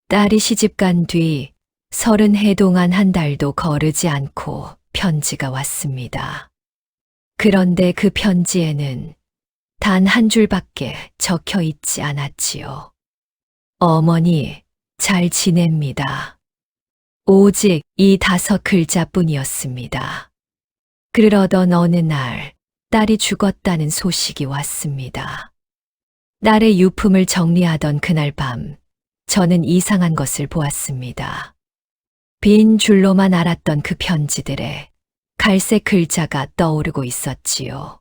딸이 시집간 뒤 30해 동안 한 달도 거르지 않고 편지가 왔습니다. 그런데 그 편지에는 단 한 줄밖에 적혀 있지 않았지요. 어머니, 잘 지냅니다. 오직 이 5글자뿐이었습니다. 그러던 어느 날 딸이 죽었다는 소식이 왔습니다. 딸의 유품을 정리하던 그날 밤, 저는 이상한 것을 보았습니다. 빈 줄로만 알았던 그 편지들에 갈색 글자가 떠오르고 있었지요.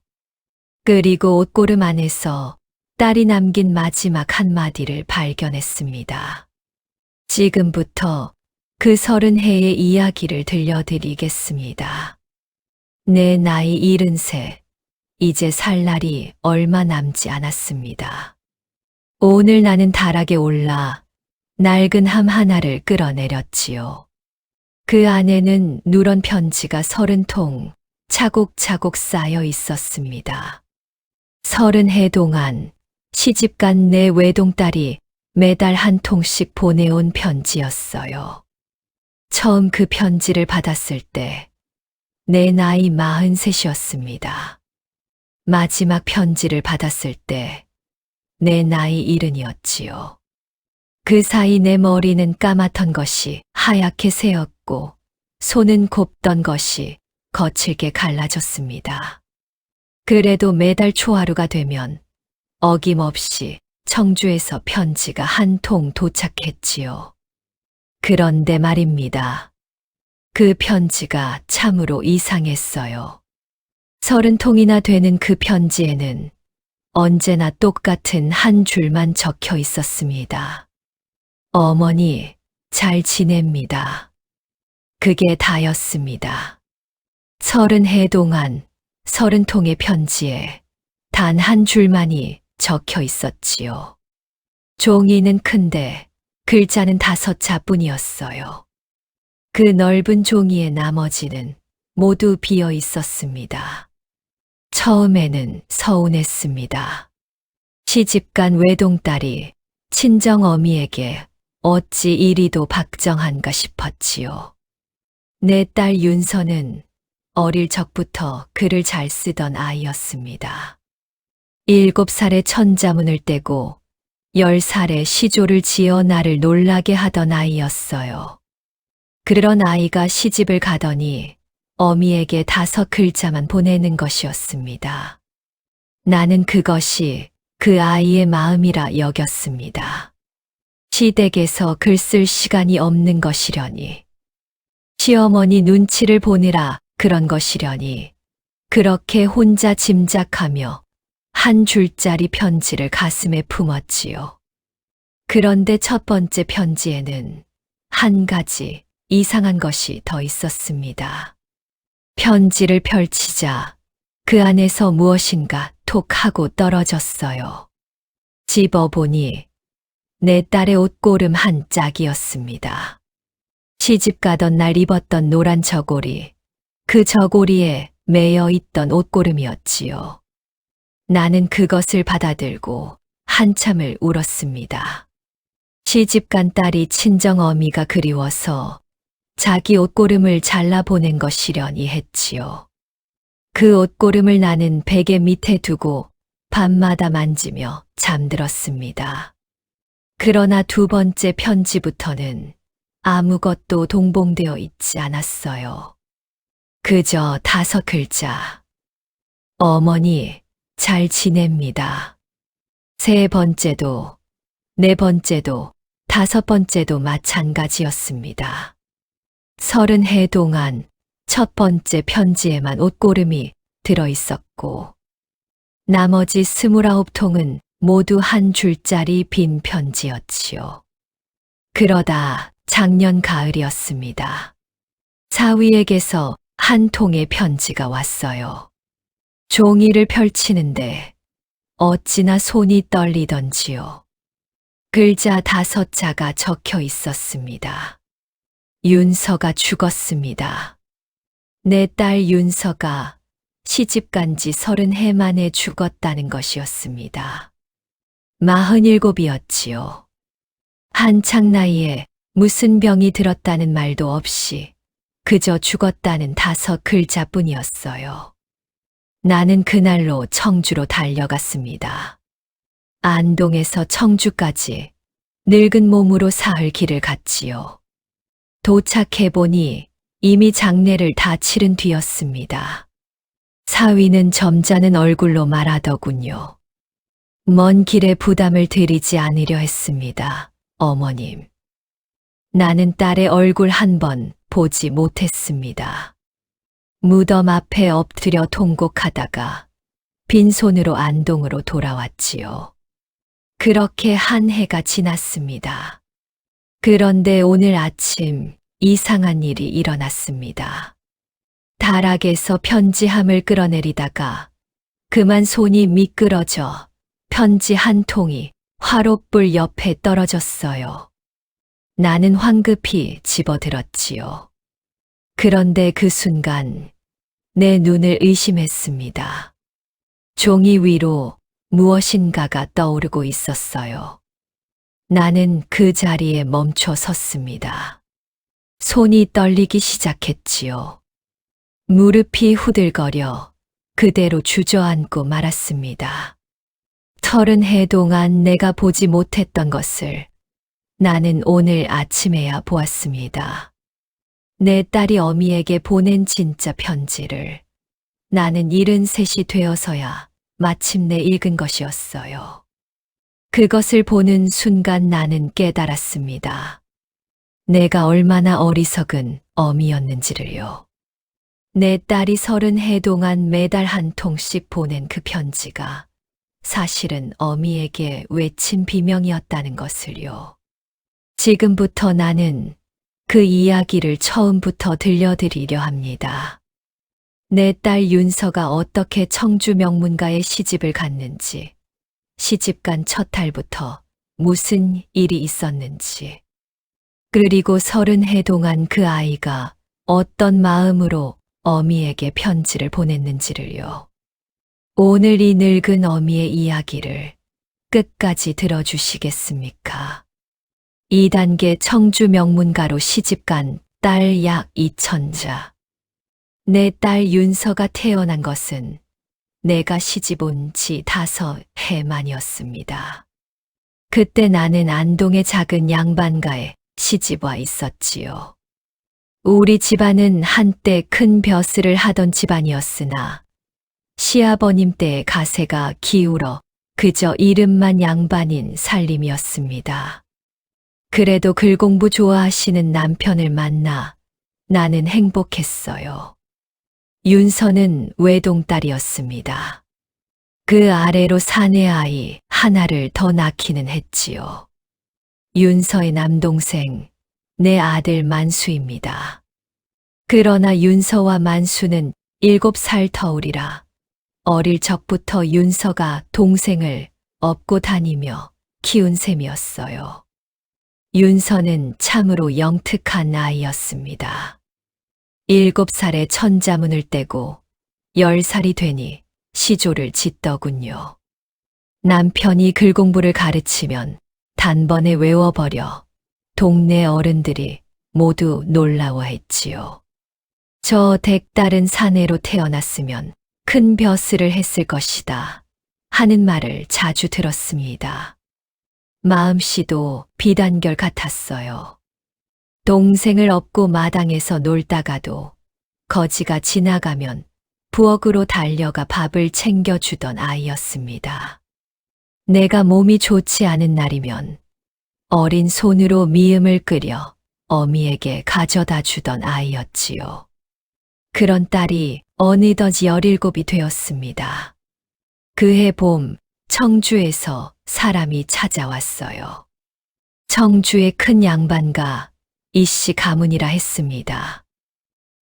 그리고 옷고름 안에서 딸이 남긴 마지막 한마디를 발견했습니다. 지금부터 그 30해의 이야기를 들려드리겠습니다. 내 나이 73, 이제 살 날이 얼마 남지 않았습니다. 오늘 나는 다락에 올라 낡은 함 하나를 끌어내렸지요. 그 안에는 누런 편지가 30통 차곡차곡 쌓여 있었습니다. 30해 동안 시집간 내 외동딸이 매달 한 통씩 보내온 편지였어요. 처음 그 편지를 받았을 때 내 나이 43이었습니다. 마지막 편지를 받았을 때 내 나이 70이었지요. 그 사이 내 머리는 까맣던 것이 하얗게 새었고 손은 곱던 것이 거칠게 갈라졌습니다. 그래도 매달 초하루가 되면 어김없이 청주에서 편지가 한 통 도착했지요. 그런데 말입니다. 그 편지가 참으로 이상했어요. 30통이나 되는 그 편지에는 언제나 똑같은 한 줄만 적혀 있었습니다. 어머니, 잘 지냅니다. 그게 다였습니다. 30해 동안 30통의 편지에 단 한 줄만이 적혀 있었지요. 종이는 큰데 글자는 5자뿐이었어요. 그 넓은 종이의 나머지는 모두 비어 있었습니다. 처음에는 서운했습니다. 시집간 외동딸이 친정 어미에게 어찌 이리도 박정한가 싶었지요. 내 딸 윤서는 어릴 적부터 글을 잘 쓰던 아이였습니다. 7살에 천자문을 떼고 10살에 시조를 지어 나를 놀라게 하던 아이였어요. 그런 아이가 시집을 가더니 어미에게 5글자만 보내는 것이었습니다. 나는 그것이 그 아이의 마음이라 여겼습니다. 시댁에서 글 쓸 시간이 없는 것이려니, 시어머니 눈치를 보느라 그런 것이려니, 그렇게 혼자 짐작하며 한 줄짜리 편지를 가슴에 품었지요. 그런데 첫 번째 편지에는 한 가지 이상한 것이 더 있었습니다. 편지를 펼치자 그 안에서 무엇인가 톡 하고 떨어졌어요. 집어보니 내 딸의 옷고름 한 짝이었습니다. 시집 가던 날 입었던 노란 저고리, 그 저고리에 매여 있던 옷고름이었지요. 나는 그것을 받아들고 한참을 울었습니다. 시집간 딸이 친정 어미가 그리워서 자기 옷고름을 잘라보낸 것이려니 했지요. 그 옷고름을 나는 베개 밑에 두고 밤마다 만지며 잠들었습니다. 그러나 두 번째 편지부터는 아무것도 동봉되어 있지 않았어요. 그저 5글자. 어머니, 잘 지냅니다. 세 번째도, 네 번째도, 5번째도 마찬가지였습니다. 30해 동안 첫 번째 편지에만 옷고름이 들어있었고, 나머지 29통은 모두 한 줄짜리 빈 편지였지요. 그러다 작년 가을이었습니다. 사위에게서 한 통의 편지가 왔어요. 종이를 펼치는데 어찌나 손이 떨리던지요. 글자 5자가 적혀 있었습니다. 윤서가 죽었습니다. 내 딸 윤서가 시집간 지 30해 만에 죽었다는 것이었습니다. 47이었지요. 한창 나이에 무슨 병이 들었다는 말도 없이 그저 죽었다는 5글자뿐이었어요. 나는 그날로 청주로 달려갔습니다. 안동에서 청주까지 늙은 몸으로 사흘 길을 갔지요. 도착해보니 이미 장례를 다 치른 뒤였습니다. 사위는 점잖은 얼굴로 말하더군요. 먼 길에 부담을 드리지 않으려 했습니다. 어머님. 나는 딸의 얼굴 한 번 보지 못했습니다. 무덤 앞에 엎드려 통곡하다가 빈손으로 안동으로 돌아왔지요. 그렇게 한 해가 지났습니다. 그런데 오늘 아침 이상한 일이 일어났습니다. 다락에서 편지함을 끌어내리다가 그만 손이 미끄러져 편지 한 통이 화롯불 옆에 떨어졌어요. 나는 황급히 집어들었지요. 그런데 그 순간 내 눈을 의심했습니다. 종이 위로 무엇인가가 떠오르고 있었어요. 나는 그 자리에 멈춰 섰습니다. 손이 떨리기 시작했지요. 무릎이 후들거려 그대로 주저앉고 말았습니다. 30해 동안 내가 보지 못했던 것을 나는 오늘 아침에야 보았습니다. 내 딸이 어미에게 보낸 진짜 편지를 나는 73이 되어서야 마침내 읽은 것이었어요. 그것을 보는 순간 나는 깨달았습니다. 내가 얼마나 어리석은 어미였는지를요. 내 딸이 30해 동안 매달 한 통씩 보낸 그 편지가 사실은 어미에게 외친 비명이었다는 것을요. 지금부터 나는 그 이야기를 처음부터 들려드리려 합니다. 내 딸 윤서가 어떻게 청주 명문가에 시집을 갔는지, 시집간 첫 달부터 무슨 일이 있었는지, 그리고 30해 동안 그 아이가 어떤 마음으로 어미에게 편지를 보냈는지를요. 오늘 이 늙은 어미의 이야기를 끝까지 들어주시겠습니까? 2단계 청주 명문가로 시집간 딸 약 2,000자. 내 딸 윤서가 태어난 것은 내가 시집 온 지 5해 만이었습니다. 그때 나는 안동의 작은 양반가에 시집 와 있었지요. 우리 집안은 한때 큰 벼슬을 하던 집안이었으나 시아버님 때의 가세가 기울어 그저 이름만 양반인 살림이었습니다. 그래도 글 공부 좋아하시는 남편을 만나 나는 행복했어요. 윤서는 외동딸이었습니다. 그 아래로 사내 아이 하나를 더 낳기는 했지요. 윤서의 남동생, 내 아들 만수입니다. 그러나 윤서와 만수는 7살 터울이라 어릴 적부터 윤서가 동생을 업고 다니며 키운 셈이었어요. 윤서는 참으로 영특한 아이였습니다. 7살에 천자문을 떼고 10살이 되니 시조를 짓더군요. 남편이 글 공부를 가르치면 단번에 외워버려 동네 어른들이 모두 놀라워했지요. 저 댁딸은 사내로 태어났으면 큰 벼슬을 했을 것이다 하는 말을 자주 들었습니다. 마음씨도 비단결 같았어요. 동생을 업고 마당에서 놀다가도 거지가 지나가면 부엌으로 달려가 밥을 챙겨주던 아이였습니다. 내가 몸이 좋지 않은 날이면 어린 손으로 미음을 끓여 어미에게 가져다 주던 아이였지요. 그런 딸이 어느덧 17이 되었습니다. 그해 봄 청주에서 사람이 찾아왔어요. 청주의 큰 양반가 이씨 가문이라 했습니다.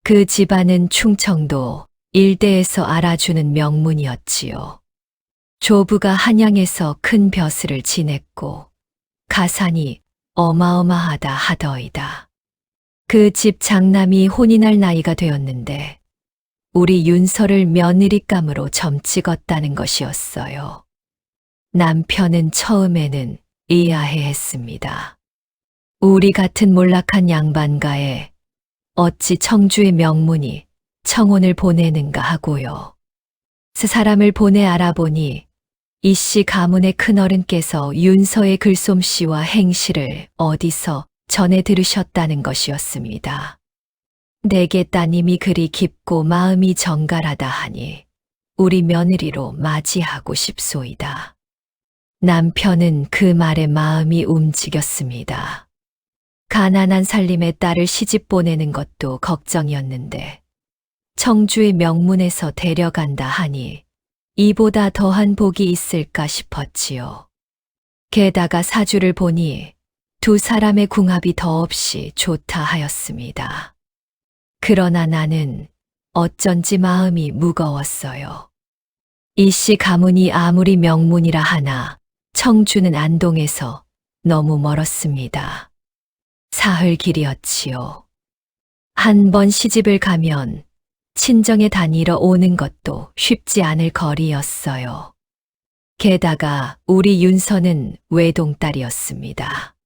그 집안은 충청도 일대에서 알아주는 명문이었지요. 조부가 한양에서 큰 벼슬을 지냈고 가산이 어마어마하다 하더이다. 그 집 장남이 혼이 날 나이가 되었는데 우리 윤서를 며느리감으로 점찍었다는 것이었어요. 남편은 처음에는 의아해했습니다. 우리 같은 몰락한 양반가에 어찌 청주의 명문이 청혼을 보내는가 하고요. 사람을 보내 알아보니 이씨 가문의 큰어른께서 윤서의 글솜씨와 행실을 어디서 전해 들으셨다는 것이었습니다. 내게 따님이 그리 깊고 마음이 정갈하다 하니 우리 며느리로 맞이하고 싶소이다. 남편은 그 말에 마음이 움직였습니다. 가난한 살림의 딸을 시집 보내는 것도 걱정이었는데 청주의 명문에서 데려간다 하니 이보다 더한 복이 있을까 싶었지요. 게다가 사주를 보니 두 사람의 궁합이 더없이 좋다 하였습니다. 그러나 나는 어쩐지 마음이 무거웠어요. 이씨 가문이 아무리 명문이라 하나 청주는 안동에서 너무 멀었습니다. 사흘 길이었지요. 한 번 시집을 가면 친정에 다니러 오는 것도 쉽지 않을 거리였어요. 게다가 우리 윤서는 외동딸이었습니다.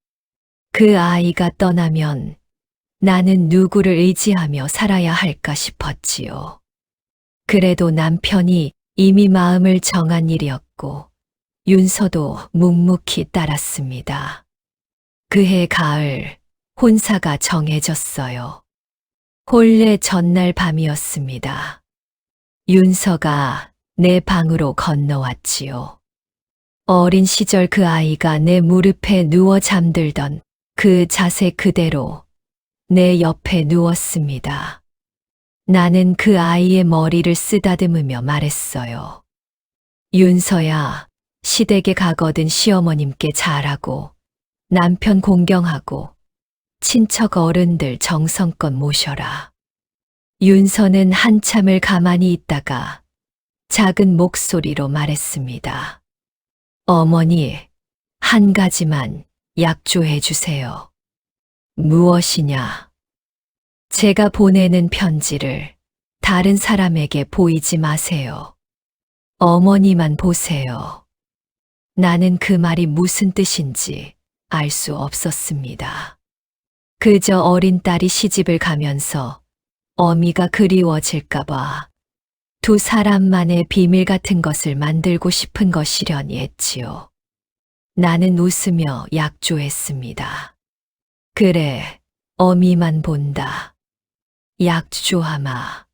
그 아이가 떠나면 나는 누구를 의지하며 살아야 할까 싶었지요. 그래도 남편이 이미 마음을 정한 일이었고 윤서도 묵묵히 따랐습니다. 그해 가을 혼사가 정해졌어요. 혼례 전날 밤이었습니다. 윤서가 내 방으로 건너왔지요. 어린 시절 그 아이가 내 무릎에 누워 잠들던 그 자세 그대로 내 옆에 누웠습니다. 나는 그 아이의 머리를 쓰다듬으며 말했어요. 윤서야, 시댁에 가거든 시어머님께 잘하고 남편 공경하고 친척 어른들 정성껏 모셔라. 윤서는 한참을 가만히 있다가 작은 목소리로 말했습니다. 어머니, 한 가지만 약조해 주세요. 무엇이냐? 제가 보내는 편지를 다른 사람에게 보이지 마세요. 어머니만 보세요. 나는 그 말이 무슨 뜻인지 알 수 없었습니다. 그저 어린 딸이 시집을 가면서 어미가 그리워질까봐 두 사람만의 비밀 같은 것을 만들고 싶은 것이려니 했지요. 나는 웃으며 약조했습니다. 그래, 어미만 본다. 약조하마.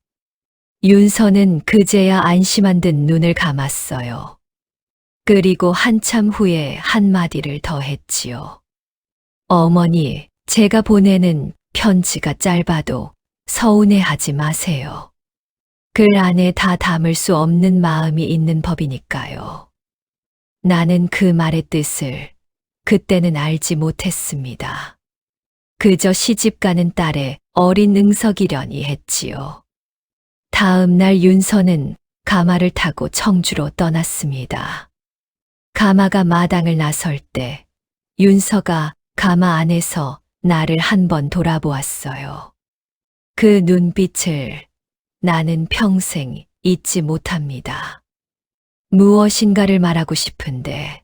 윤서는 그제야 안심한 듯 눈을 감았어요. 그리고 한참 후에 한마디를 더 했지요. 어머니, 제가 보내는 편지가 짧아도 서운해하지 마세요. 글 안에 다 담을 수 없는 마음이 있는 법이니까요. 나는 그 말의 뜻을 그때는 알지 못했습니다. 그저 시집가는 딸의 어린 응석이려니 했지요. 다음 날 윤서는 가마를 타고 청주로 떠났습니다. 가마가 마당을 나설 때 윤서가 가마 안에서 나를 한 번 돌아보았어요. 그 눈빛을 나는 평생 잊지 못합니다. 무엇인가를 말하고 싶은데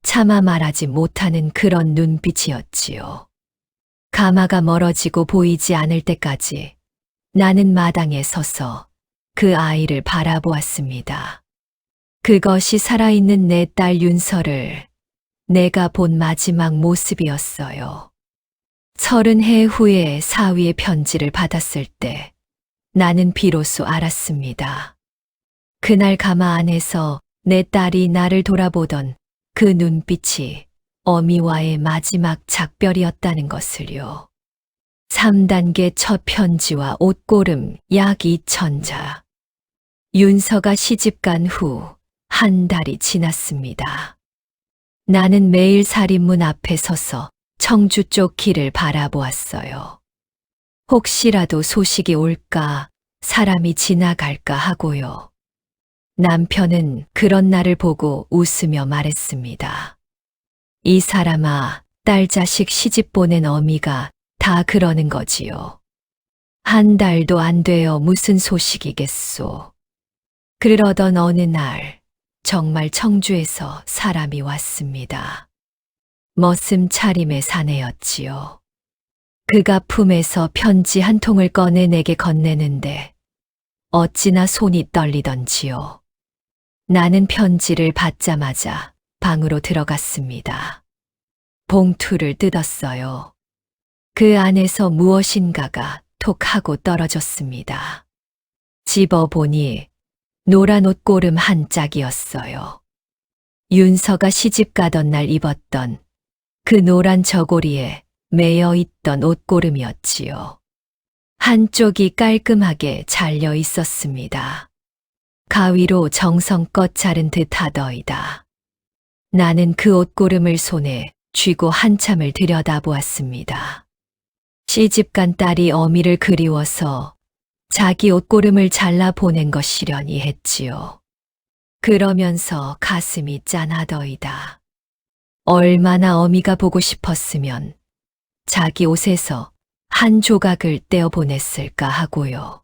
차마 말하지 못하는 그런 눈빛이었지요. 가마가 멀어지고 보이지 않을 때까지 나는 마당에 서서 그 아이를 바라보았습니다. 그것이 살아있는 내 딸 윤서를 내가 본 마지막 모습이었어요. 30해 후에 사위의 편지를 받았을 때 나는 비로소 알았습니다. 그날 가마 안에서 내 딸이 나를 돌아보던 그 눈빛이 어미와의 마지막 작별이었다는 것을요. 3단계 첫 편지와 옷고름 약 2,000자. 윤서가 시집간 후 한 달이 지났습니다. 나는 매일 살인문 앞에 서서 청주 쪽 길을 바라보았어요. 혹시라도 소식이 올까, 사람이 지나갈까 하고요. 남편은 그런 나를 보고 웃으며 말했습니다. 이 사람아, 딸 자식 시집 보낸 어미가 다 그러는 거지요. 한 달도 안 되어 무슨 소식이겠소. 그러던 어느 날 정말 청주에서 사람이 왔습니다. 머슴 차림의 사내였지요. 그가 품에서 편지 한 통을 꺼내 내게 건네는데 어찌나 손이 떨리던지요. 나는 편지를 받자마자 방으로 들어갔습니다. 봉투를 뜯었어요. 그 안에서 무엇인가가 톡 하고 떨어졌습니다. 집어보니 노란 옷고름 한 짝이었어요. 윤서가 시집 가던 날 입었던 그 노란 저고리에 매여 있던 옷고름이었지요. 한쪽이 깔끔하게 잘려 있었습니다. 가위로 정성껏 자른 듯하더이다. 나는 그 옷고름을 손에 쥐고 한참을 들여다보았습니다. 시집간 딸이 어미를 그리워서 자기 옷고름을 잘라 보낸 것이려니 했지요. 그러면서 가슴이 짠하더이다. 얼마나 어미가 보고 싶었으면 자기 옷에서 한 조각을 떼어 보냈을까 하고요.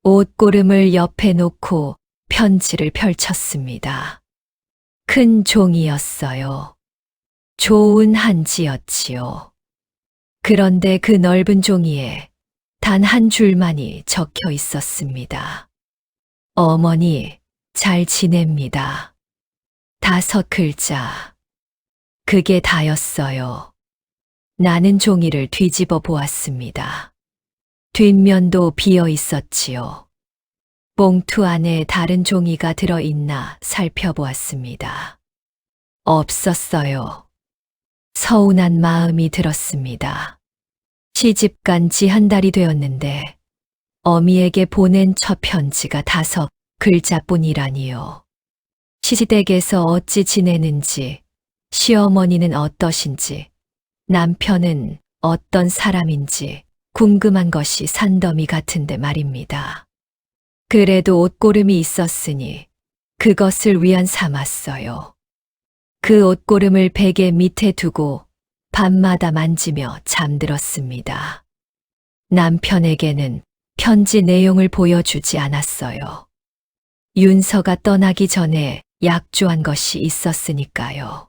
옷고름을 옆에 놓고 편지를 펼쳤습니다. 큰 종이였어요. 좋은 한지였지요. 그런데 그 넓은 종이에 단 한 줄만이 적혀 있었습니다. 어머니, 잘 지냅니다. 5글자. 그게 다였어요. 나는 종이를 뒤집어 보았습니다. 뒷면도 비어 있었지요. 봉투 안에 다른 종이가 들어있나 살펴보았습니다. 없었어요. 서운한 마음이 들었습니다. 시집간 지 한 달이 되었는데 어미에게 보낸 첫 편지가 5글자뿐이라니요. 시댁에서 어찌 지내는지, 시어머니는 어떠신지, 남편은 어떤 사람인지 궁금한 것이 산더미 같은데 말입니다. 그래도 옷고름이 있었으니 그것을 위안 삼았어요. 그 옷고름을 베개 밑에 두고 밤마다 만지며 잠들었습니다. 남편에게는 편지 내용을 보여주지 않았어요. 윤서가 떠나기 전에 약조한 것이 있었으니까요.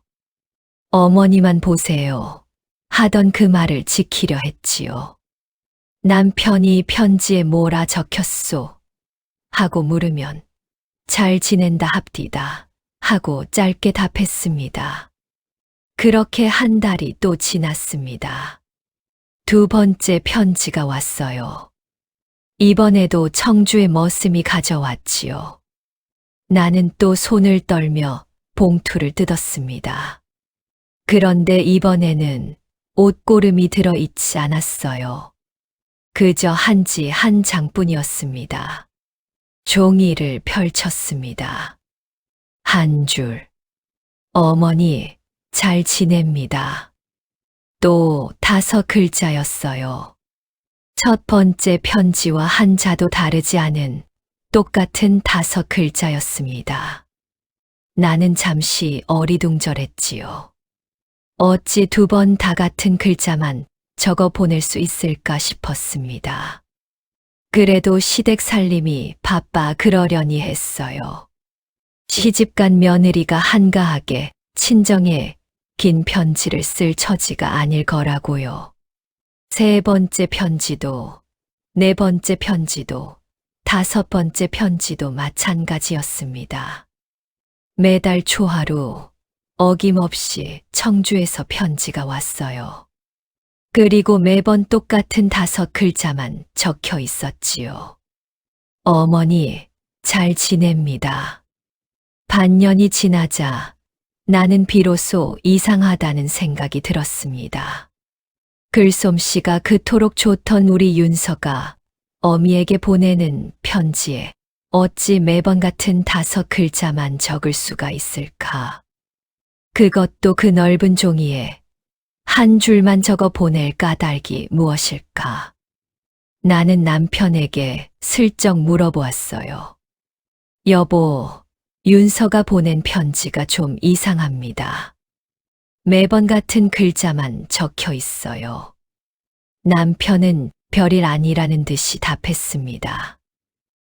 어머니만 보세요. 하던 그 말을 지키려 했지요. 남편이 편지에 뭐라 적혔소? 하고 물으면 잘 지낸다 합디다 하고 짧게 답했습니다. 그렇게 한 달이 또 지났습니다. 2번째 편지가 왔어요. 이번에도 청주의 머슴이 가져왔지요. 나는 또 손을 떨며 봉투를 뜯었습니다. 그런데 이번에는 옷고름이 들어있지 않았어요. 그저 한지 한 장뿐이었습니다. 종이를 펼쳤습니다. 한 줄. 어머니, 잘 지냅니다. 또 5글자였어요. 첫 번째 편지와 한자도 다르지 않은 똑같은 5글자였습니다. 나는 잠시 어리둥절했지요. 어찌 2번 다 같은 글자만 적어 보낼 수 있을까 싶었습니다. 그래도 시댁 살림이 바빠 그러려니 했어요. 시집간 며느리가 한가하게 친정에 긴 편지를 쓸 처지가 아닐 거라고요. 3번째 편지도, 4번째 편지도, 5번째 편지도 마찬가지였습니다. 매달 초하루 어김없이 청주에서 편지가 왔어요. 그리고 매번 똑같은 5글자만 적혀 있었지요. 어머니, 잘 지냅니다. 반년이 지나자 나는 비로소 이상하다는 생각이 들었습니다. 글솜씨가 그토록 좋던 우리 윤서가 어미에게 보내는 편지에 어찌 매번 같은 5글자만 적을 수가 있을까? 그것도 그 넓은 종이에 한 줄만 적어 보낼 까닭이 무엇일까? 나는 남편에게 슬쩍 물어보았어요. 여보, 윤서가 보낸 편지가 좀 이상합니다. 매번 같은 글자만 적혀 있어요. 남편은 별일 아니라는 듯이 답했습니다.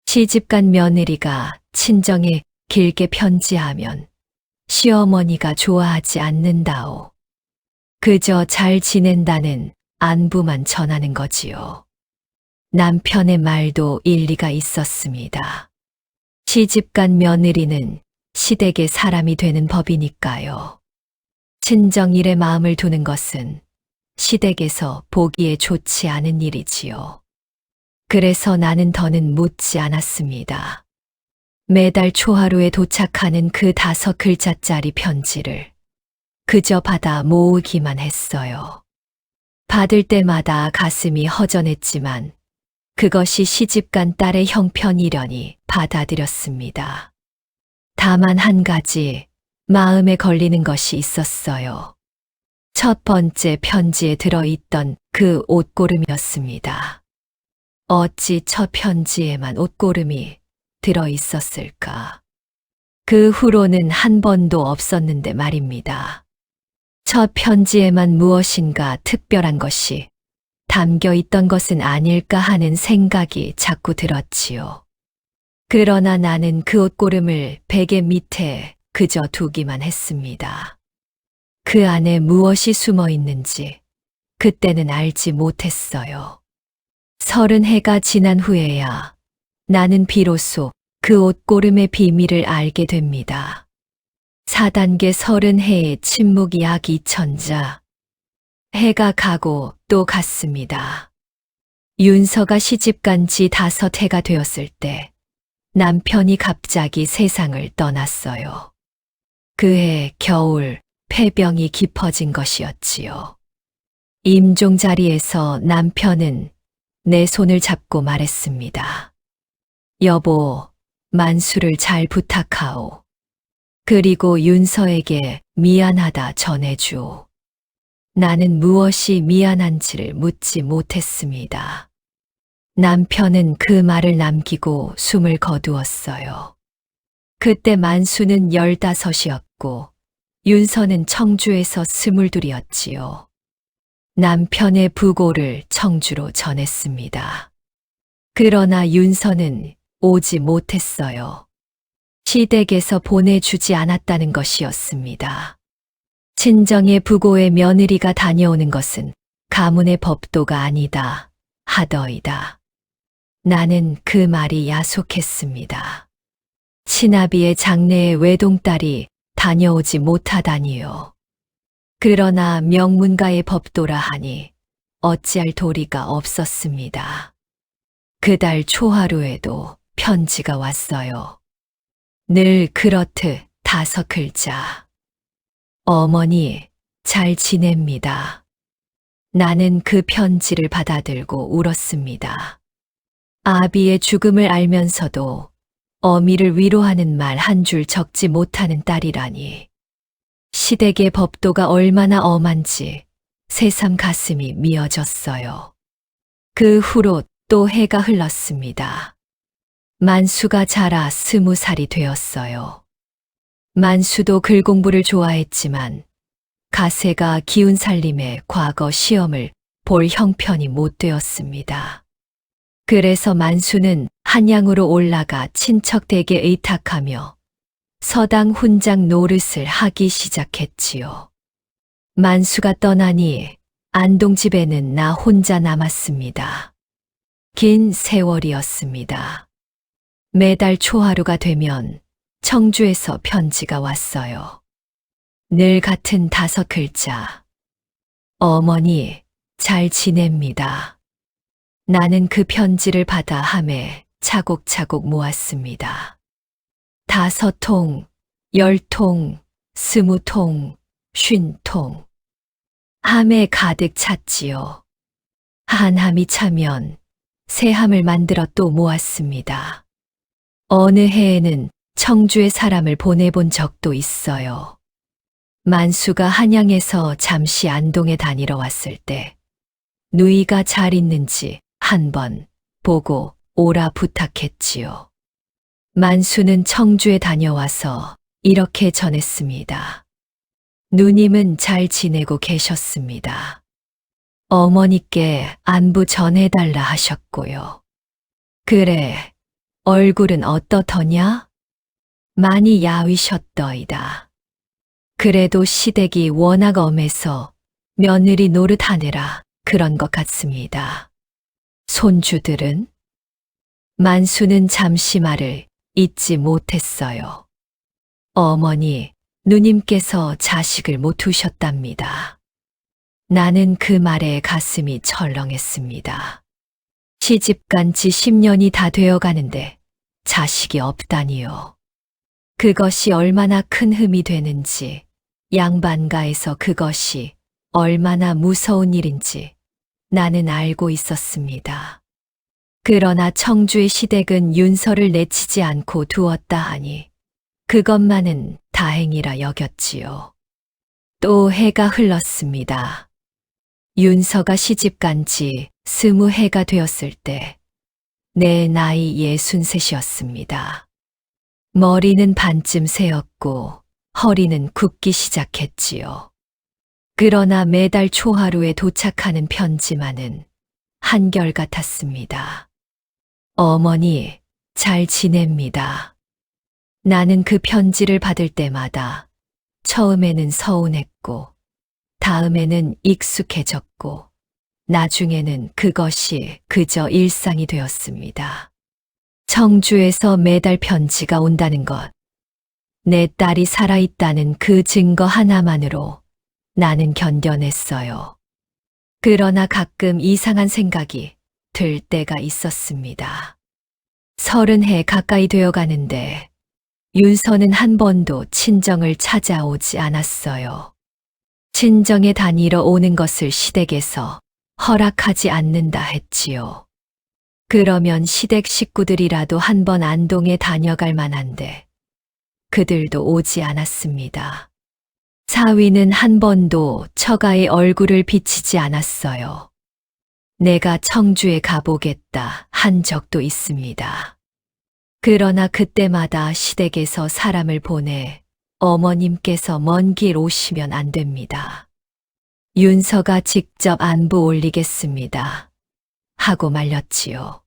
시집간 며느리가 친정에 길게 편지하면 시어머니가 좋아하지 않는다오. 그저 잘 지낸다는 안부만 전하는 거지요. 남편의 말도 일리가 있었습니다. 시집간 며느리는 시댁의 사람이 되는 법이니까요. 친정일에 마음을 두는 것은 시댁에서 보기에 좋지 않은 일이지요. 그래서 나는 더는 묻지 않았습니다. 매달 초하루에 도착하는 그 5글자짜리 편지를 그저 받아 모으기만 했어요. 받을 때마다 가슴이 허전했지만 그것이 시집간 딸의 형편이려니 받아들였습니다. 다만 한 가지 마음에 걸리는 것이 있었어요. 첫 번째 편지에 들어있던 그 옷고름이었습니다. 어찌 첫 편지에만 옷고름이 들어있었을까? 그 후로는 한 번도 없었는데 말입니다. 첫 편지에만 무엇인가 특별한 것이 담겨 있던 것은 아닐까 하는 생각이 자꾸 들었지요. 그러나 나는 그 옷고름을 베개 밑에 그저 두기만 했습니다. 그 안에 무엇이 숨어 있는지 그때는 알지 못했어요. 30해가 지난 후에야 나는 비로소 그 옷고름의 비밀을 알게 됩니다. 4단계 30해의 침묵 약 2000자. 해가 가고 또 갔습니다. 윤서가 시집간 지 5해가 되었을 때 남편이 갑자기 세상을 떠났어요. 그해 겨울 폐병이 깊어진 것이었지요. 임종 자리에서 남편은 내 손을 잡고 말했습니다. 여보, 만수를 잘 부탁하오. 그리고 윤서에게 미안하다 전해주오. 나는 무엇이 미안한지를 묻지 못했습니다. 남편은 그 말을 남기고 숨을 거두었어요. 그때 만수는 15이었고 윤서는 청주에서 22이었지요. 남편의 부고를 청주로 전했습니다. 그러나 윤서는 오지 못했어요. 시댁에서 보내주지 않았다는 것이었습니다. 친정의 부고의 며느리가 다녀오는 것은 가문의 법도가 아니다 하더이다. 나는 그 말이 야속했습니다. 친아비의 장래에 외동딸이 다녀오지 못하다니요. 그러나 명문가의 법도라 하니 어찌할 도리가 없었습니다. 그달 초하루에도 편지가 왔어요. 늘 그렇듯 5글자. 어머니, 잘 지냅니다. 나는 그 편지를 받아들고 울었습니다. 아비의 죽음을 알면서도 어미를 위로하는 말 한 줄 적지 못하는 딸이라니. 시댁의 법도가 얼마나 엄한지 새삼 가슴이 미어졌어요. 그 후로 또 해가 흘렀습니다. 만수가 자라 20살이 되었어요. 만수도 글 공부를 좋아했지만 가세가 기운 살림에 과거 시험을 볼 형편이 못 되었습니다. 그래서 만수는 한양으로 올라가 친척 댁에 의탁하며 서당 훈장 노릇을 하기 시작했지요. 만수가 떠나니 안동집에는 나 혼자 남았습니다. 긴 세월이었습니다. 매달 초하루가 되면 청주에서 편지가 왔어요. 늘 같은 5글자. 어머니, 잘 지냅니다. 나는 그 편지를 받아 함에 차곡차곡 모았습니다. 5통, 10통, 20통, 50통. 함에 가득 찼지요. 한 함이 차면 새 함을 만들어 또 모았습니다. 어느 해에는 청주에 사람을 보내본 적도 있어요. 만수가 한양에서 잠시 안동에 다니러 왔을 때 누이가 잘 있는지 한번 보고 오라 부탁했지요. 만수는 청주에 다녀와서 이렇게 전했습니다. 누님은 잘 지내고 계셨습니다. 어머니께 안부 전해달라 하셨고요. 그래, 얼굴은 어떻더냐? 많이 야위셨더이다. 그래도 시댁이 워낙 엄해서 며느리 노릇하느라 그런 것 같습니다. 손주들은? 만수는 잠시 말을 잇지 못했어요. 어머니, 누님께서 자식을 못 두셨답니다. 나는 그 말에 가슴이 철렁했습니다. 시집간 지 10년이 다 되어 가는데 자식이 없다니요. 그것이 얼마나 큰 흠이 되는지, 양반가에서 그것이 얼마나 무서운 일인지 나는 알고 있었습니다. 그러나 청주의 시댁은 윤서를 내치지 않고 두었다 하니 그것만은 다행이라 여겼지요. 또 해가 흘렀습니다. 윤서가 시집간 지 20해가 되었을 때 내 나이 63이었습니다. 머리는 반쯤 새었고 허리는 굽기 시작했지요. 그러나 매달 초하루에 도착하는 편지만은 한결같았습니다. 어머니, 잘 지냅니다. 나는 그 편지를 받을 때마다 처음에는 서운했고, 다음에는 익숙해졌고, 나중에는 그것이 그저 일상이 되었습니다. 청주에서 매달 편지가 온다는 것, 내 딸이 살아있다는 그 증거 하나만으로 나는 견뎌냈어요. 그러나 가끔 이상한 생각이 들 때가 있었습니다. 30해 가까이 되어 가는데 윤서는 한 번도 친정을 찾아오지 않았어요. 친정에 다니러 오는 것을 시댁에서 허락하지 않는다 했지요. 그러면 시댁 식구들이라도 한번 안동에 다녀갈 만한데 그들도 오지 않았습니다. 사위는 한 번도 처가의 얼굴을 비치지 않았어요. 내가 청주에 가보겠다 한 적도 있습니다. 그러나 그때마다 시댁에서 사람을 보내 어머님께서 먼 길 오시면 안 됩니다. 윤서가 직접 안부 올리겠습니다. 하고 말렸지요.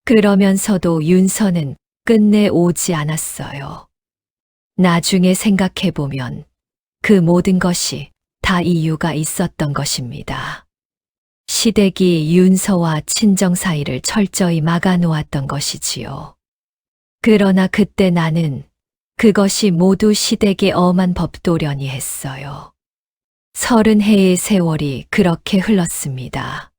그러면서도 윤서는 끝내 오지 않았어요. 나중에 생각해보면 그 모든 것이 다 이유가 있었던 것입니다. 시댁이 윤서와 친정 사이를 철저히 막아놓았던 것이지요. 그러나 그때 나는 그것이 모두 시댁의 엄한 법도려니 했어요. 30해의 세월이 그렇게 흘렀습니다.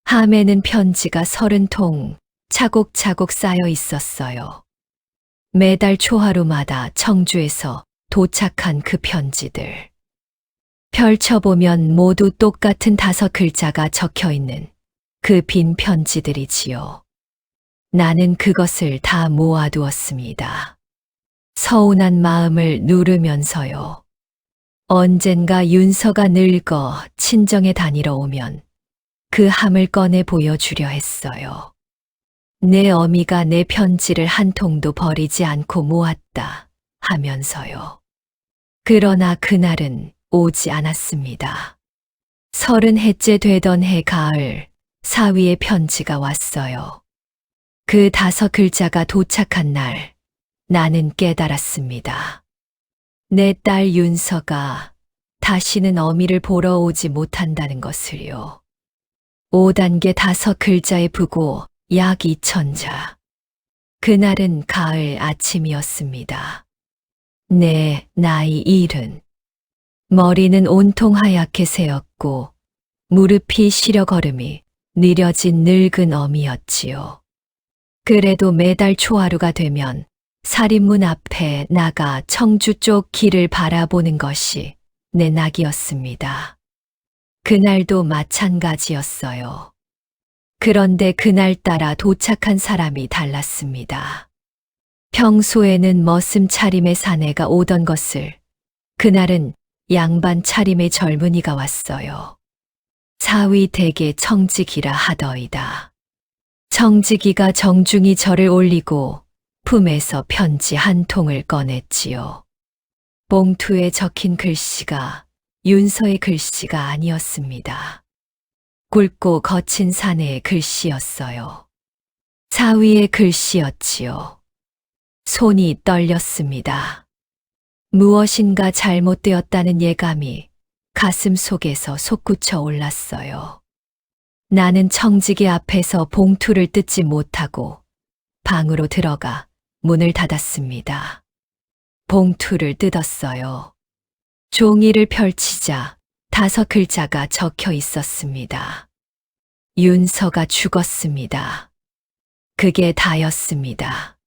함에는 편지가 30통 차곡차곡 쌓여 있었어요. 매달 초하루마다 청주에서 도착한 그 편지들. 펼쳐보면 모두 똑같은 5글자가 적혀 있는 그 빈 편지들이지요. 나는 그것을 다 모아두었습니다. 서운한 마음을 누르면서요. 언젠가 윤서가 늙어 친정에 다니러 오면 그 함을 꺼내 보여주려 했어요. 내 어미가 내 편지를 한 통도 버리지 않고 모았다 하면서요. 그러나 그날은 오지 않았습니다. 30해째 되던 해 가을, 사위의 편지가 왔어요. 그 5글자가 도착한 날, 나는 깨달았습니다. 내 딸 윤서가 다시는 어미를 보러 오지 못한다는 것을요. 5단계 5글자의 부고 약 2000자. 그날은 가을 아침이었습니다. 내 나이 70. 머리는 온통 하얗게 새었고 무릎이 시려 걸음이 느려진 늙은 어미였지요. 그래도 매달 초하루가 되면 살인문 앞에 나가 청주 쪽 길을 바라보는 것이 내 낙이었습니다. 그날도 마찬가지였어요. 그런데 그날따라 도착한 사람이 달랐습니다. 평소에는 머슴 차림의 사내가 오던 것을 그날은 양반 차림의 젊은이가 왔어요. 사위 댁의 청지기라 하더이다. 청지기가 정중히 절을 올리고 품에서 편지 한 통을 꺼냈지요. 봉투에 적힌 글씨가 윤서의 글씨가 아니었습니다. 굵고 거친 사내의 글씨였어요. 사위의 글씨였지요. 손이 떨렸습니다. 무엇인가 잘못되었다는 예감이 가슴 속에서 솟구쳐 올랐어요. 나는 청지기 앞에서 봉투를 뜯지 못하고 방으로 들어가 문을 닫았습니다. 봉투를 뜯었어요. 종이를 펼치자 5글자가 적혀 있었습니다. 윤서가 죽었습니다. 그게 다였습니다.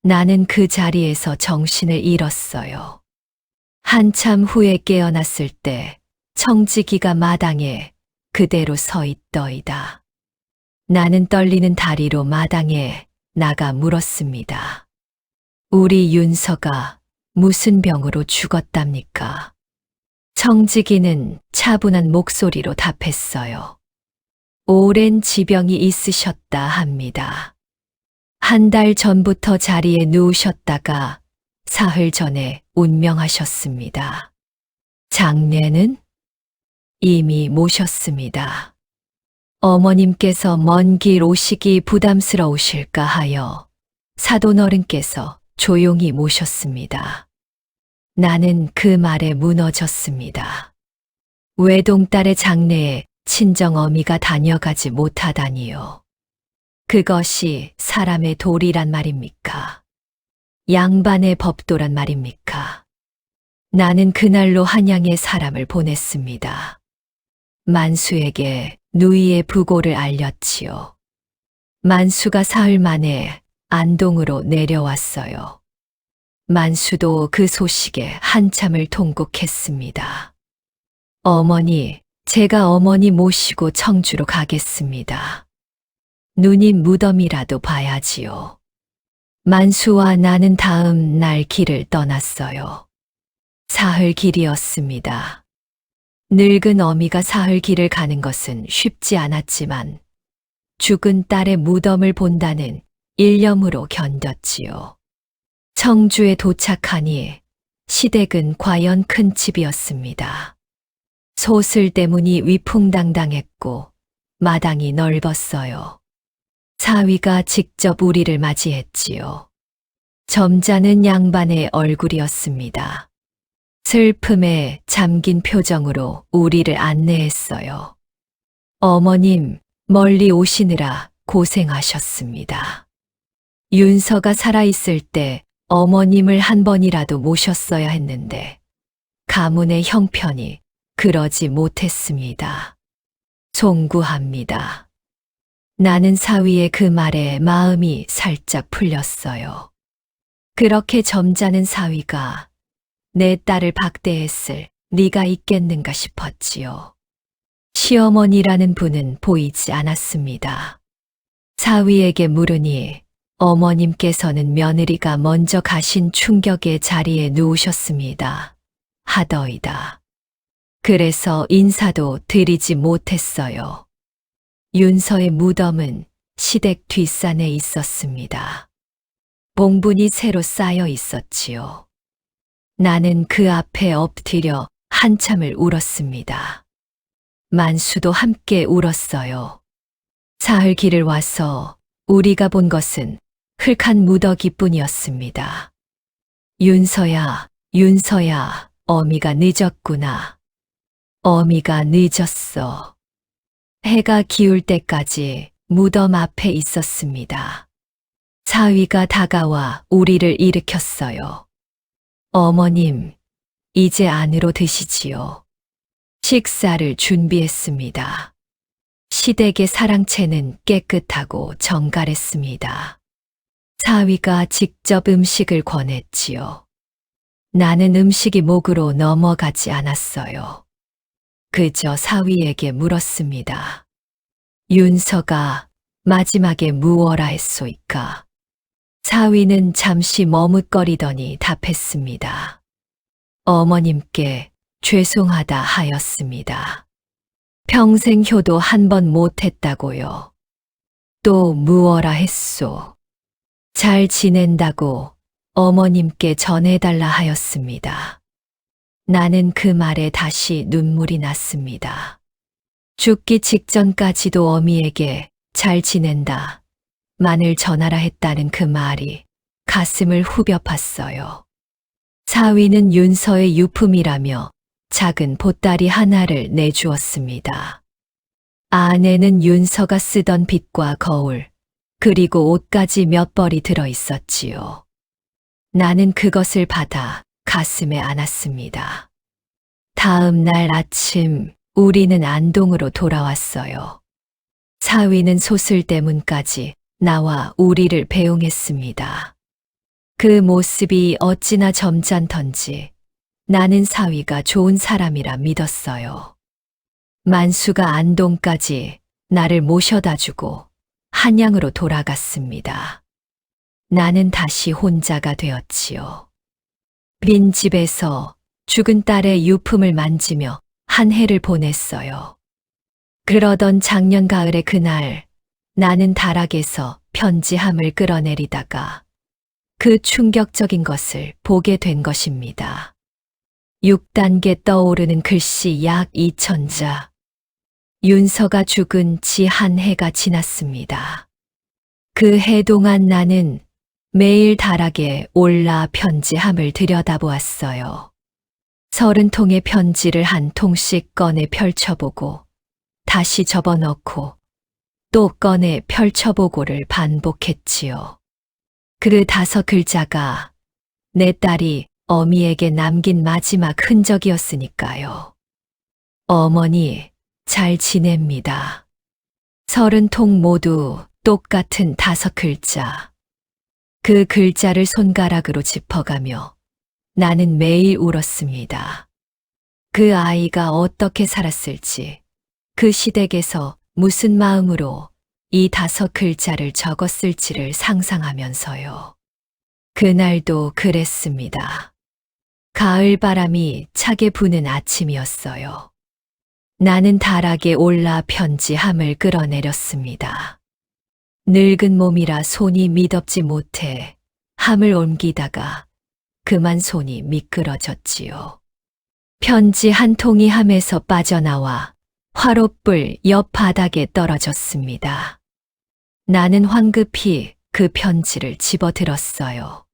나는 그 자리에서 정신을 잃었어요. 한참 후에 깨어났을 때 청지기가 마당에 그대로 서 있더이다. 나는 떨리는 다리로 마당에 나가 물었습니다. 우리 윤서가 무슨 병으로 죽었답니까? 청지기는 차분한 목소리로 답했어요. 오랜 지병이 있으셨다 합니다. 1달 전부터 자리에 누우셨다가 사흘 전에 운명하셨습니다. 장례는 이미 모셨습니다. 어머님께서 먼 길 오시기 부담스러우실까 하여 사돈어른께서 조용히 모셨습니다. 나는 그 말에 무너졌습니다. 외동딸의 장례에 친정어미가 다녀가지 못하다니요. 그것이 사람의 도리란 말입니까? 양반의 법도란 말입니까? 나는 그날로 한양에 사람을 보냈습니다. 만수에게 누이의 부고를 알렸지요. 만수가 사흘 만에 안동으로 내려왔어요. 만수도 그 소식에 한참을 통곡했습니다. 어머니, 제가 어머니 모시고 청주로 가겠습니다. 누님 무덤이라도 봐야지요. 만수와 나는 다음 날 길을 떠났어요. 사흘 길이었습니다. 늙은 어미가 사흘 길을 가는 것은 쉽지 않았지만 죽은 딸의 무덤을 본다는 일념으로 견뎠지요. 청주에 도착하니 시댁은 과연 큰 집이었습니다. 소슬대문이 위풍당당했고 마당이 넓었어요. 사위가 직접 우리를 맞이했지요. 점잖은 양반의 얼굴이었습니다. 슬픔에 잠긴 표정으로 우리를 안내했어요. 어머님, 멀리 오시느라 고생하셨습니다. 윤서가 살아있을 때 어머님을 한 번이라도 모셨어야 했는데 가문의 형편이 그러지 못했습니다. 송구합니다. 나는 사위의 그 말에 마음이 살짝 풀렸어요. 그렇게 점잖은 사위가 내 딸을 박대했을 리가 있겠는가 싶었지요. 시어머니라는 분은 보이지 않았습니다. 사위에게 물으니 어머님께서는 며느리가 먼저 가신 충격의 자리에 누우셨습니다. 하더이다. 그래서 인사도 드리지 못했어요. 윤서의 무덤은 시댁 뒷산에 있었습니다. 봉분이 새로 쌓여 있었지요. 나는 그 앞에 엎드려 한참을 울었습니다. 만수도 함께 울었어요. 사흘 길을 와서 우리가 본 것은 흙한 무더기뿐이었습니다. 윤서야, 윤서야, 어미가 늦었구나. 어미가 늦었어. 해가 기울 때까지 무덤 앞에 있었습니다. 사위가 다가와 우리를 일으켰어요. 어머님, 이제 안으로 드시지요. 식사를 준비했습니다. 시댁의 사랑채는 깨끗하고 정갈했습니다. 사위가 직접 음식을 권했지요. 나는 음식이 목으로 넘어가지 않았어요. 그저 사위에게 물었습니다. 윤서가 마지막에 무엇라 했소이까? 사위는 잠시 머뭇거리더니 답했습니다. 어머님께 죄송하다 하였습니다. 평생 효도 한 번 못했다고요. 또 무엇라 했소? 잘 지낸다고 어머님께 전해달라 하였습니다. 나는 그 말에 다시 눈물이 났습니다. 죽기 직전까지도 어미에게 잘 지낸다, 만을 전하라 했다는 그 말이 가슴을 후벼 팠어요. 사위는 윤서의 유품이라며 작은 보따리 하나를 내주었습니다. 안에는 윤서가 쓰던 빗과 거울, 그리고 옷까지 몇 벌이 들어 있었지요. 나는 그것을 받아 가슴에 안았습니다. 다음 날 아침 우리는 안동으로 돌아왔어요. 사위는 소슬대문까지 나와 우리를 배웅했습니다. 그 모습이 어찌나 점잖던지 나는 사위가 좋은 사람이라 믿었어요. 만수가 안동까지 나를 모셔다 주고 한양으로 돌아갔습니다. 나는 다시 혼자가 되었지요. 빈 집에서 죽은 딸의 유품을 만지며 한 해를 보냈어요. 그러던 작년 가을의 그날 나는 다락에서 편지함을 끌어내리다가 그 충격적인 것을 보게 된 것입니다. 6단계 떠오르는 글씨 약 2,000자. 윤서가 죽은 지 한 해가 지났습니다. 그 해 동안 나는 매일 다락에 올라 편지함을 들여다보았어요. 30통의 편지를 한 통씩 꺼내 펼쳐보고 다시 접어넣고 또 꺼내 펼쳐보고를 반복했지요. 그 5글자가 내 딸이 어미에게 남긴 마지막 흔적이었으니까요. 어머니, 잘 지냅니다. 30통 모두 똑같은 5글자. 그 글자를 손가락으로 짚어가며 나는 매일 울었습니다. 그 아이가 어떻게 살았을지, 그 시댁에서 무슨 마음으로 이 5글자를 적었을지를 상상하면서요. 그날도 그랬습니다. 가을 바람이 차게 부는 아침이었어요. 나는 다락에 올라 편지함을 끌어내렸습니다. 늙은 몸이라 손이 미덥지 못해 함을 옮기다가 그만 손이 미끄러졌지요. 편지 한 통이 함에서 빠져나와 화롯불 옆 바닥에 떨어졌습니다. 나는 황급히 그 편지를 집어들었어요.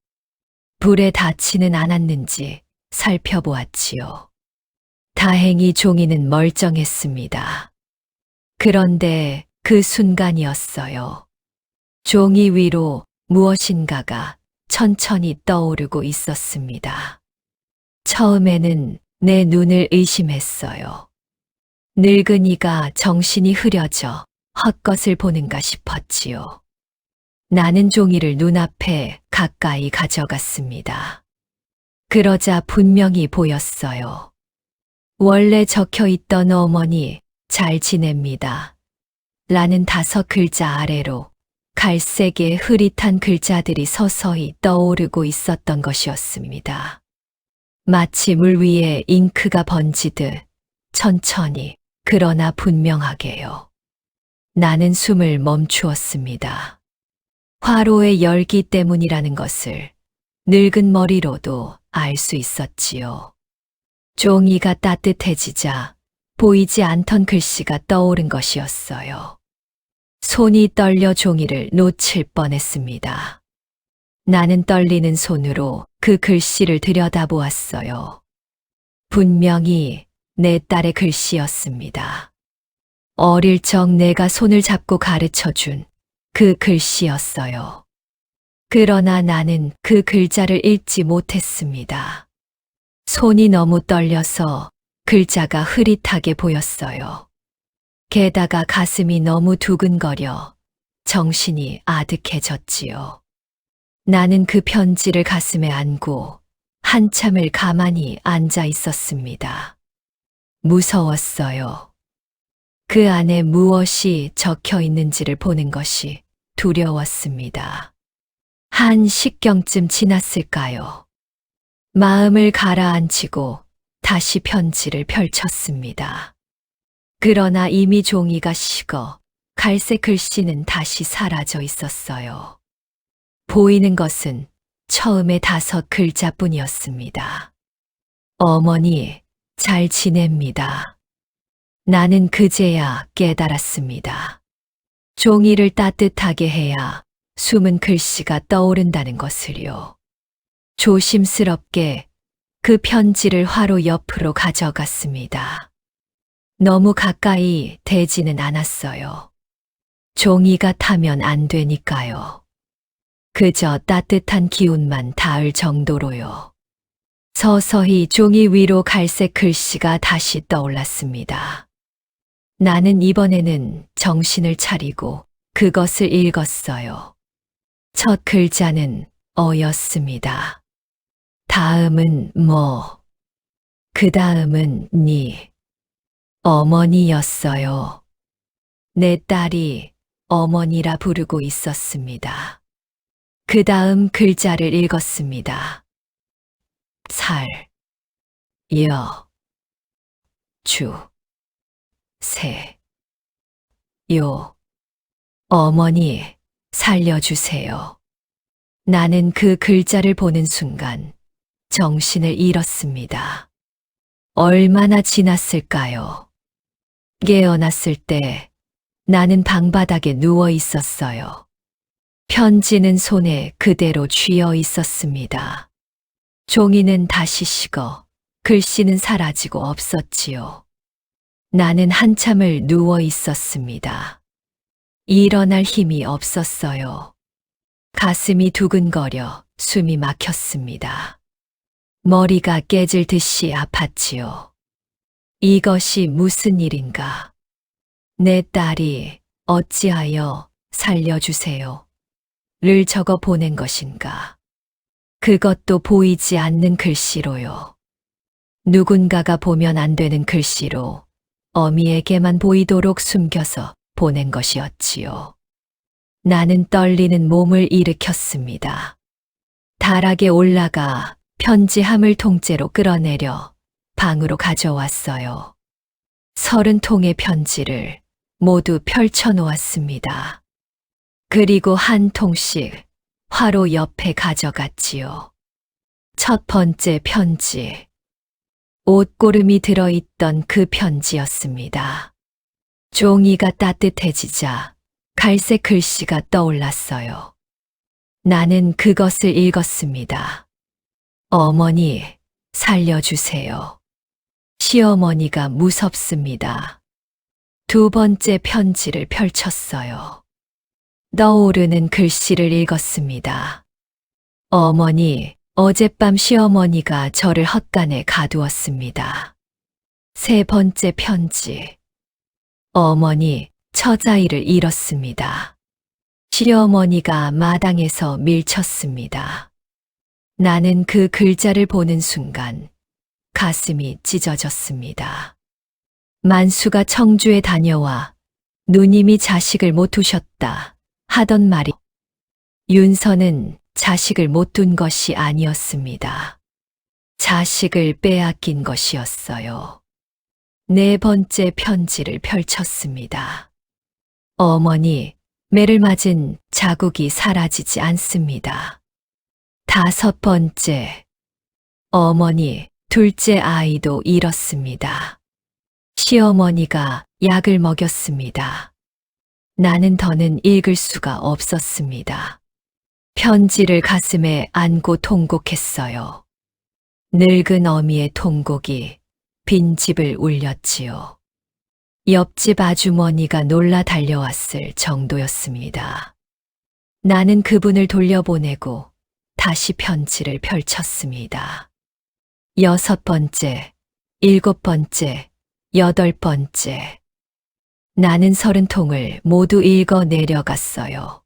불에 닿지는 않았는지 살펴보았지요. 다행히 종이는 멀쩡했습니다. 그런데 그 순간이었어요. 종이 위로 무엇인가가 천천히 떠오르고 있었습니다. 처음에는 내 눈을 의심했어요. 늙은이가 정신이 흐려져 헛것을 보는가 싶었지요. 나는 종이를 눈앞에 가까이 가져갔습니다. 그러자 분명히 보였어요. 원래 적혀있던 어머니 잘 지냅니다. 라는 5글자 아래로 갈색의 흐릿한 글자들이 서서히 떠오르고 있었던 것이었습니다. 마치 물 위에 잉크가 번지듯 천천히 그러나 분명하게요. 나는 숨을 멈추었습니다. 화로의 열기 때문이라는 것을 늙은 머리로도 알 수 있었지요. 종이가 따뜻해지자 보이지 않던 글씨가 떠오른 것이었어요. 손이 떨려 종이를 놓칠 뻔했습니다. 나는 떨리는 손으로 그 글씨를 들여다보았어요. 분명히 내 딸의 글씨였습니다. 어릴 적 내가 손을 잡고 가르쳐준 그 글씨였어요. 그러나 나는 그 글자를 읽지 못했습니다. 손이 너무 떨려서 글자가 흐릿하게 보였어요. 게다가 가슴이 너무 두근거려 정신이 아득해졌지요. 나는 그 편지를 가슴에 안고 한참을 가만히 앉아 있었습니다. 무서웠어요. 그 안에 무엇이 적혀 있는지를 보는 것이 두려웠습니다. 한 10경쯤 지났을까요? 마음을 가라앉히고 다시 편지를 펼쳤습니다. 그러나 이미 종이가 식어 갈색 글씨는 다시 사라져 있었어요. 보이는 것은 처음에 5글자뿐이었습니다. 어머니, 잘 지냅니다. 나는 그제야 깨달았습니다. 종이를 따뜻하게 해야 숨은 글씨가 떠오른다는 것을요. 조심스럽게 그 편지를 화로 옆으로 가져갔습니다. 너무 가까이 대지는 않았어요. 종이가 타면 안 되니까요. 그저 따뜻한 기운만 닿을 정도로요. 서서히 종이 위로 갈색 글씨가 다시 떠올랐습니다. 나는 이번에는 정신을 차리고 그것을 읽었어요. 첫 글자는 어였습니다. 다음은 뭐, 그 다음은 니, 어머니였어요. 내 딸이 어머니라 부르고 있었습니다. 그 다음 글자를 읽었습니다. 살, 여, 주, 세, 요, 어머니, 살려주세요. 나는 그 글자를 보는 순간 정신을 잃었습니다. 얼마나 지났을까요? 깨어났을 때 나는 방바닥에 누워 있었어요. 편지는 손에 그대로 쥐어 있었습니다. 종이는 다시 식어 글씨는 사라지고 없었지요. 나는 한참을 누워 있었습니다. 일어날 힘이 없었어요. 가슴이 두근거려 숨이 막혔습니다. 머리가 깨질 듯이 아팠지요. 이것이 무슨 일인가? 내 딸이 어찌하여 살려주세요. 를 적어 보낸 것인가? 그것도 보이지 않는 글씨로요. 누군가가 보면 안 되는 글씨로 어미에게만 보이도록 숨겨서 보낸 것이었지요. 나는 떨리는 몸을 일으켰습니다. 다락에 올라가 편지함을 통째로 끌어내려 방으로 가져왔어요. 30통의 편지를 모두 펼쳐 놓았습니다. 그리고 한 통씩 화로 옆에 가져갔지요. 첫 번째 편지. 옷고름이 들어있던 그 편지였습니다. 종이가 따뜻해지자 갈색 글씨가 떠올랐어요. 나는 그것을 읽었습니다. 어머니, 살려주세요. 시어머니가 무섭습니다. 두 번째 편지를 펼쳤어요. 떠오르는 글씨를 읽었습니다. 어머니, 어젯밤 시어머니가 저를 헛간에 가두었습니다. 세 번째 편지. 어머니, 처자이를 잃었습니다. 시어머니가 마당에서 밀쳤습니다. 나는 그 글자를 보는 순간 가슴이 찢어졌습니다. 만수가 청주에 다녀와 누님이 자식을 못 두셨다 하던 말이 윤서는 자식을 못 둔 것이 아니었습니다. 자식을 빼앗긴 것이었어요. 네 번째 편지를 펼쳤습니다. 어머니, 매를 맞은 자국이 사라지지 않습니다. 다섯 번째. 어머니, 둘째 아이도 잃었습니다. 시어머니가 약을 먹였습니다. 나는 더는 읽을 수가 없었습니다. 편지를 가슴에 안고 통곡했어요. 늙은 어미의 통곡이 빈 집을 울렸지요. 옆집 아주머니가 놀라 달려왔을 정도였습니다. 나는 그분을 돌려보내고 다시 편지를 펼쳤습니다. 여섯 번째, 일곱 번째, 여덟 번째. 나는 30통을 모두 읽어 내려갔어요.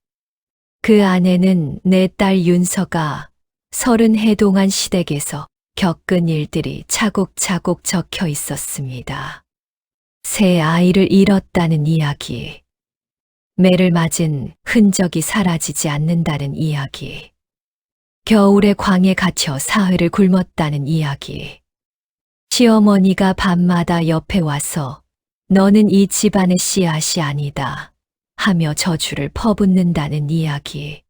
그 안에는 내 딸 윤서가 30해 동안 시댁에서 겪은 일들이 차곡차곡 적혀 있었습니다. 새 아이를 잃었다는 이야기, 매를 맞은 흔적이 사라지지 않는다는 이야기, 겨울에 광에 갇혀 사흘을 굶었다는 이야기, 시어머니가 밤마다 옆에 와서 너는 이 집안의 씨앗이 아니다 하며 저주를 퍼붓는다는 이야기,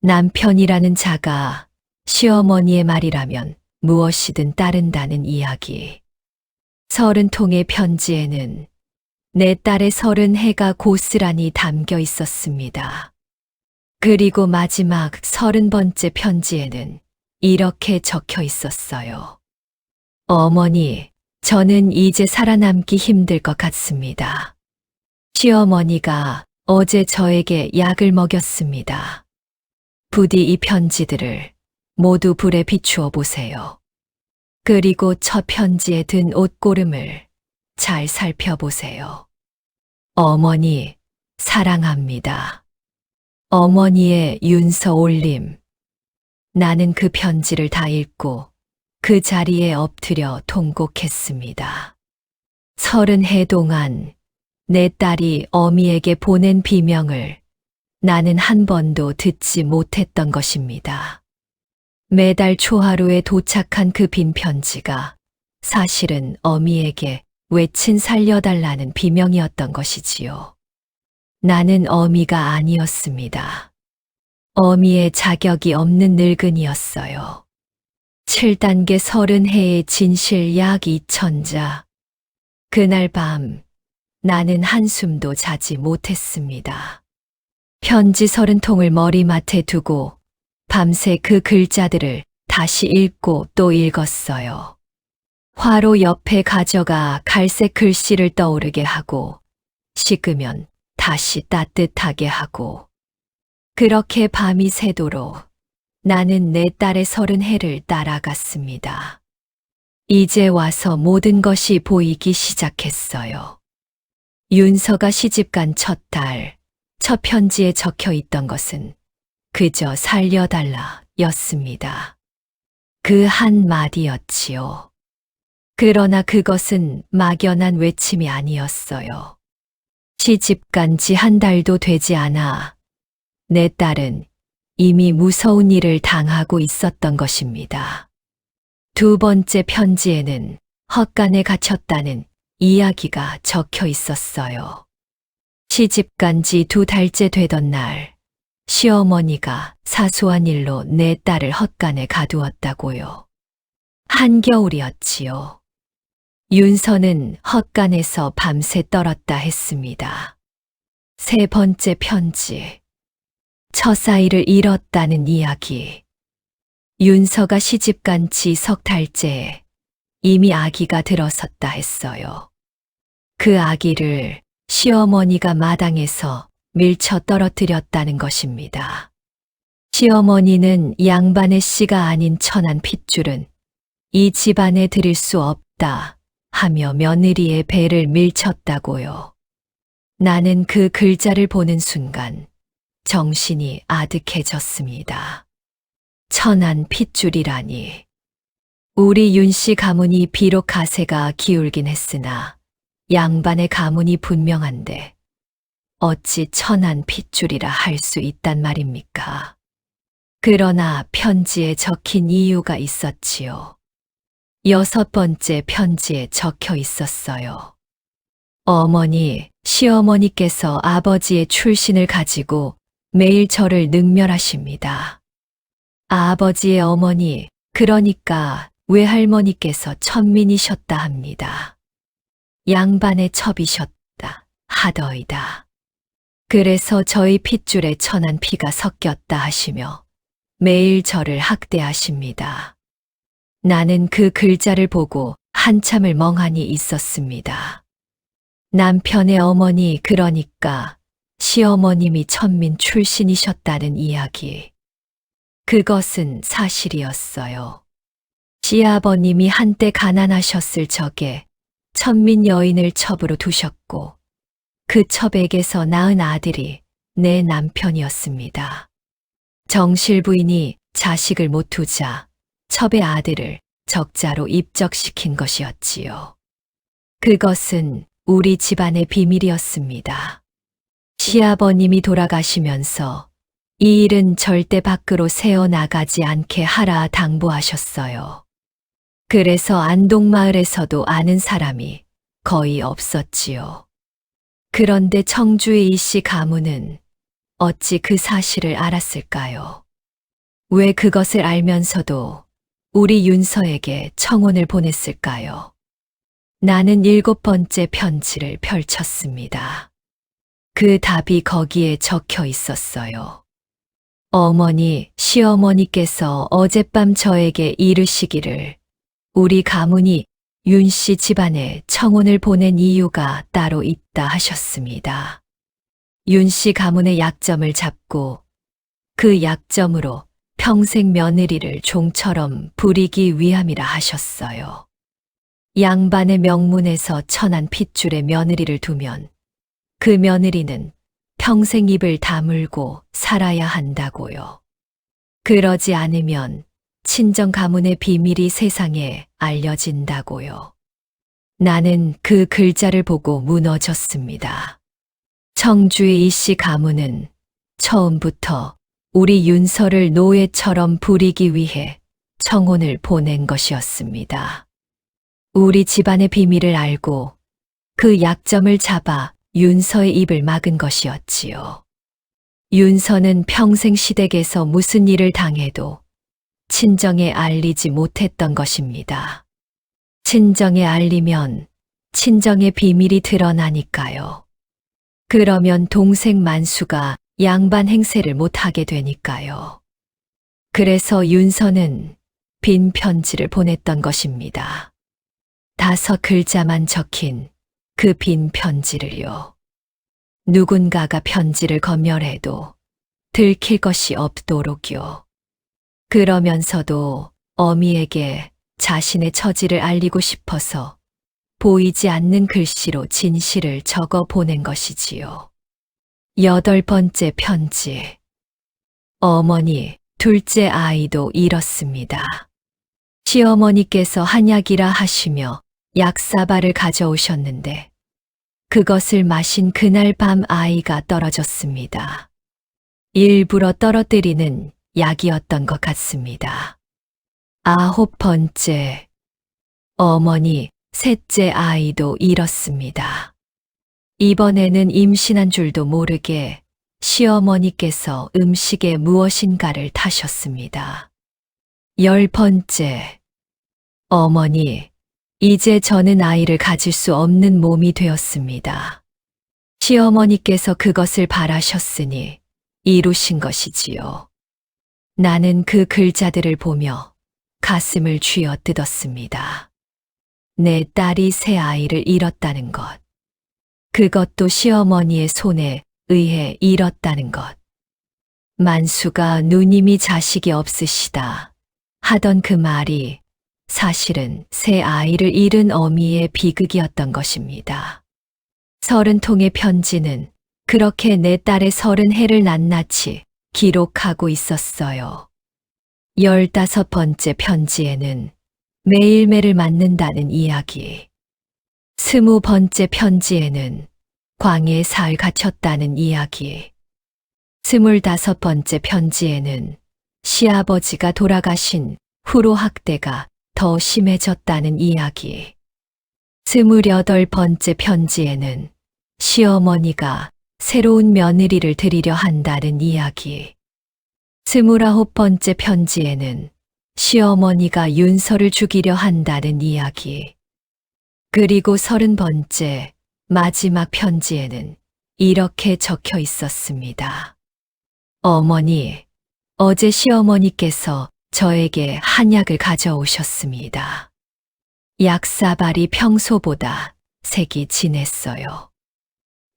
남편이라는 자가 시어머니의 말이라면 무엇이든 따른다는 이야기. 30통의 편지에는 내 딸의 30해가 고스란히 담겨 있었습니다. 그리고 마지막 30번째 편지에는 이렇게 적혀 있었어요. 어머니, 저는 이제 살아남기 힘들 것 같습니다. 시어머니가 어제 저에게 약을 먹였습니다. 부디 이 편지들을 모두 불에 비추어 보세요. 그리고 첫 편지에 든 옷고름을 잘 살펴보세요. 어머니, 사랑합니다. 어머니의 윤서 올림. 나는 그 편지를 다 읽고 그 자리에 엎드려 통곡했습니다. 30해 동안 내 딸이 어미에게 보낸 비명을 나는 한 번도 듣지 못했던 것입니다. 매달 초하루에 도착한 그 빈 편지가 사실은 어미에게 외친 살려달라는 비명이었던 것이지요. 나는 어미가 아니었습니다. 어미의 자격이 없는 늙은이였어요. 7단계 30해의 진실 약 2000자. 그날 밤 나는 한숨도 자지 못했습니다. 편지 30통을 머리맡에 두고 밤새 그 글자들을 다시 읽고 또 읽었어요. 화로 옆에 가져가 갈색 글씨를 떠오르게 하고 식으면 다시 따뜻하게 하고 그렇게 밤이 새도록 나는 내 딸의 30해를 따라갔습니다. 이제 와서 모든 것이 보이기 시작했어요. 윤서가 시집간 첫 달, 첫 편지에 적혀 있던 것은 그저 살려달라 였습니다. 그 한마디였지요. 그러나 그것은 막연한 외침이 아니었어요. 시집간 지 한 달도 되지 않아 내 딸은 이미 무서운 일을 당하고 있었던 것입니다. 두 번째 편지에는 헛간에 갇혔다는 이야기가 적혀 있었어요. 시집간 지 2달째 되던 날, 시어머니가 사소한 일로 내 딸을 헛간에 가두었다고요. 한겨울이었지요. 윤서는 헛간에서 밤새 떨었다 했습니다. 세 번째 편지. 처사이를 잃었다는 이야기. 윤서가 시집간 지 석 달째에 이미 아기가 들어섰다 했어요. 그 아기를 시어머니가 마당에서 밀쳐 떨어뜨렸다는 것입니다. 시어머니는 양반의 씨가 아닌 천한 핏줄은 이 집안에 들일 수 없다 하며 며느리의 배를 밀쳤다고요. 나는 그 글자를 보는 순간 정신이 아득해졌습니다. 천한 핏줄이라니. 우리 윤씨 가문이 비록 가세가 기울긴 했으나 양반의 가문이 분명한데 어찌 천한 핏줄이라 할 수 있단 말입니까? 그러나 편지에 적힌 이유가 있었지요. 6번째 편지에 적혀 있었어요. 어머니, 시어머니께서 아버지의 출신을 가지고 매일 저를 능멸하십니다. 아버지의 어머니, 그러니까 외할머니께서 천민이셨다 합니다. 양반의 첩이셨다 하더이다. 그래서 저희 핏줄에 천한 피가 섞였다 하시며 매일 저를 학대하십니다. 나는 그 글자를 보고 한참을 멍하니 있었습니다. 남편의 어머니, 그러니까 시어머님이 천민 출신이셨다는 이야기. 그것은 사실이었어요. 시아버님이 한때 가난하셨을 적에 천민 여인을 첩으로 두셨고 그 첩에게서 낳은 아들이 내 남편이었습니다. 정실 부인이 자식을 못 두자 첩의 아들을 적자로 입적시킨 것이었지요. 그것은 우리 집안의 비밀이었습니다. 시아버님이 돌아가시면서 이 일은 절대 밖으로 새어나가지 않게 하라 당부하셨어요. 그래서 안동마을에서도 아는 사람이 거의 없었지요. 그런데 청주의 이씨 가문은 어찌 그 사실을 알았을까요? 왜 그것을 알면서도 우리 윤서에게 청혼을 보냈을까요? 나는 7번째 편지를 펼쳤습니다. 그 답이 거기에 적혀 있었어요. 어머니, 시어머니께서 어젯밤 저에게 이르시기를 우리 가문이 윤 씨 집안에 청혼을 보낸 이유가 따로 있다 하셨습니다. 윤 씨 가문의 약점을 잡고 그 약점으로 평생 며느리를 종처럼 부리기 위함이라 하셨어요. 양반의 명문에서 천한 핏줄의 며느리를 두면 그 며느리는 평생 입을 다물고 살아야 한다고요. 그러지 않으면 친정 가문의 비밀이 세상에 알려진다고요. 나는 그 글자를 보고 무너졌습니다. 청주의 이씨 가문은 처음부터 우리 윤서를 노예처럼 부리기 위해 청혼을 보낸 것이었습니다. 우리 집안의 비밀을 알고 그 약점을 잡아 윤서의 입을 막은 것이었지요. 윤서는 평생 시댁에서 무슨 일을 당해도 친정에 알리지 못했던 것입니다. 친정에 알리면 친정의 비밀이 드러나니까요. 그러면 동생 만수가 양반 행세를 못하게 되니까요. 그래서 윤서는 빈 편지를 보냈던 것입니다. 5글자만 적힌 그 빈 편지를요. 누군가가 편지를 검열해도 들킬 것이 없도록요. 그러면서도 어미에게 자신의 처지를 알리고 싶어서 보이지 않는 글씨로 진실을 적어 보낸 것이지요. 8번째 편지. 어머니, 둘째 아이도 이렇습니다. 시어머니께서 한약이라 하시며 약사발을 가져오셨는데 그것을 마신 그날 밤 아이가 떨어졌습니다. 일부러 떨어뜨리는 약이었던 것 같습니다. 9번째. 어머니, 셋째 아이도 이렇습니다. 이번에는 임신한 줄도 모르게 시어머니께서 음식에 무엇인가를 타셨습니다. 10번째. 어머니, 이제 저는 아이를 가질 수 없는 몸이 되었습니다. 시어머니께서 그것을 바라셨으니 이루신 것이지요. 나는 그 글자들을 보며 가슴을 쥐어 뜯었습니다. 내 딸이 새 아이를 잃었다는 것. 그것도 시어머니의 손에 의해 잃었다는 것. 만수가 누님이 자식이 없으시다 하던 그 말이 사실은 새 아이를 잃은 어미의 비극이었던 것입니다. 30통의 편지는 그렇게 내 딸의 30해를 낱낱이 기록하고 있었어요. 15번째 편지에는 매일매를 맞는다는 이야기. 20번째 편지에는 광야에 사흘 갇혔다는 이야기. 25번째 편지에는 시아버지가 돌아가신 후로 학대가 더 심해졌다는 이야기. 28번째 편지에는 시어머니가 새로운 며느리를 들이려 한다는 이야기. 29번째 편지에는 시어머니가 윤서를 죽이려 한다는 이야기. 그리고 30번째 마지막 편지에는 이렇게 적혀 있었습니다. 어머니, 어제 시어머니께서 저에게 한약을 가져오셨습니다. 약사발이 평소보다 색이 진했어요.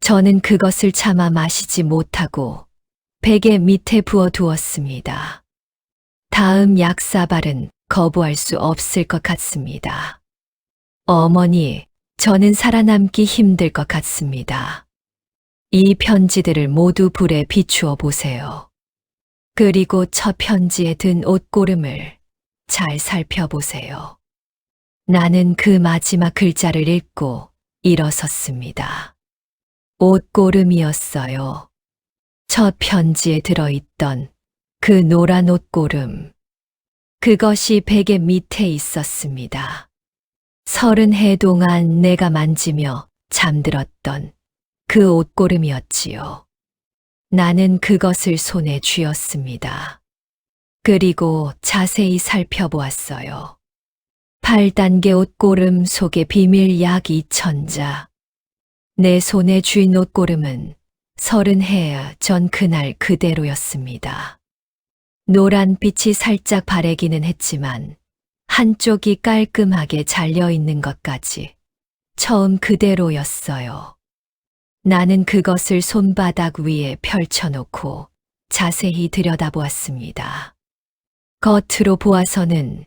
저는 그것을 차마 마시지 못하고 베개 밑에 부어 두었습니다. 다음 약사발은 거부할 수 없을 것 같습니다. 어머니, 저는 살아남기 힘들 것 같습니다. 이 편지들을 모두 불에 비추어 보세요. 그리고 첫 편지에 든 옷고름을 잘 살펴보세요. 나는 그 마지막 글자를 읽고 일어섰습니다. 옷고름이었어요. 첫 편지에 들어있던 그 노란 옷고름. 그것이 베개 밑에 있었습니다. 30해 동안 내가 만지며 잠들었던 그 옷고름이었지요. 나는 그것을 손에 쥐었습니다. 그리고 자세히 살펴보았어요. 8단계 옷고름 속에 비밀 약 2000자. 내 손에 쥔 옷고름은 30해 전 그날 그대로였습니다. 노란 빛이 살짝 바래기는 했지만 한쪽이 깔끔하게 잘려 있는 것까지 처음 그대로였어요. 나는 그것을 손바닥 위에 펼쳐놓고 자세히 들여다보았습니다. 겉으로 보아서는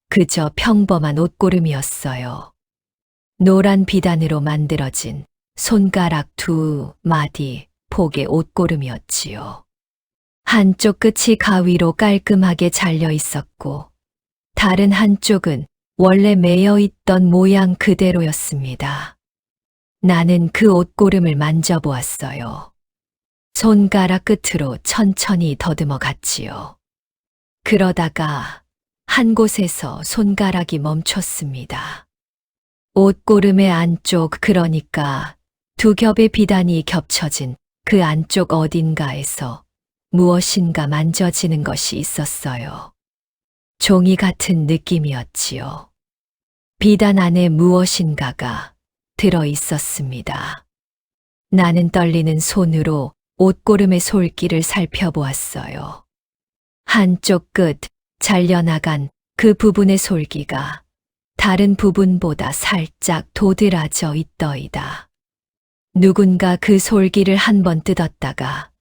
그저 평범한 옷고름이었어요. 노란 비단으로 만들어진 손가락 2마디 폭의 옷고름이었지요. 한쪽 끝이 가위로 깔끔하게 잘려 있었고 다른 한쪽은 원래 매여 있던 모양 그대로였습니다. 나는 그 옷고름을 만져보았어요. 손가락 끝으로 천천히 더듬어 갔지요. 그러다가 한 곳에서 손가락이 멈췄습니다. 옷고름의 안쪽, 그러니까 두 겹의 비단이 겹쳐진 그 안쪽 어딘가에서 무엇인가 만져지는 것이 있었어요. 종이 같은 느낌이었지요. 비단 안에 무엇인가가 들어 있었습니다. 나는 떨리는 손으로 옷고름의 솔기를 살펴보았어요. 한쪽 끝 잘려나간 그 부분의 솔기가 다른 부분보다 살짝 도드라져 있더이다. 누군가 그 솔기를 한 번 뜯었다가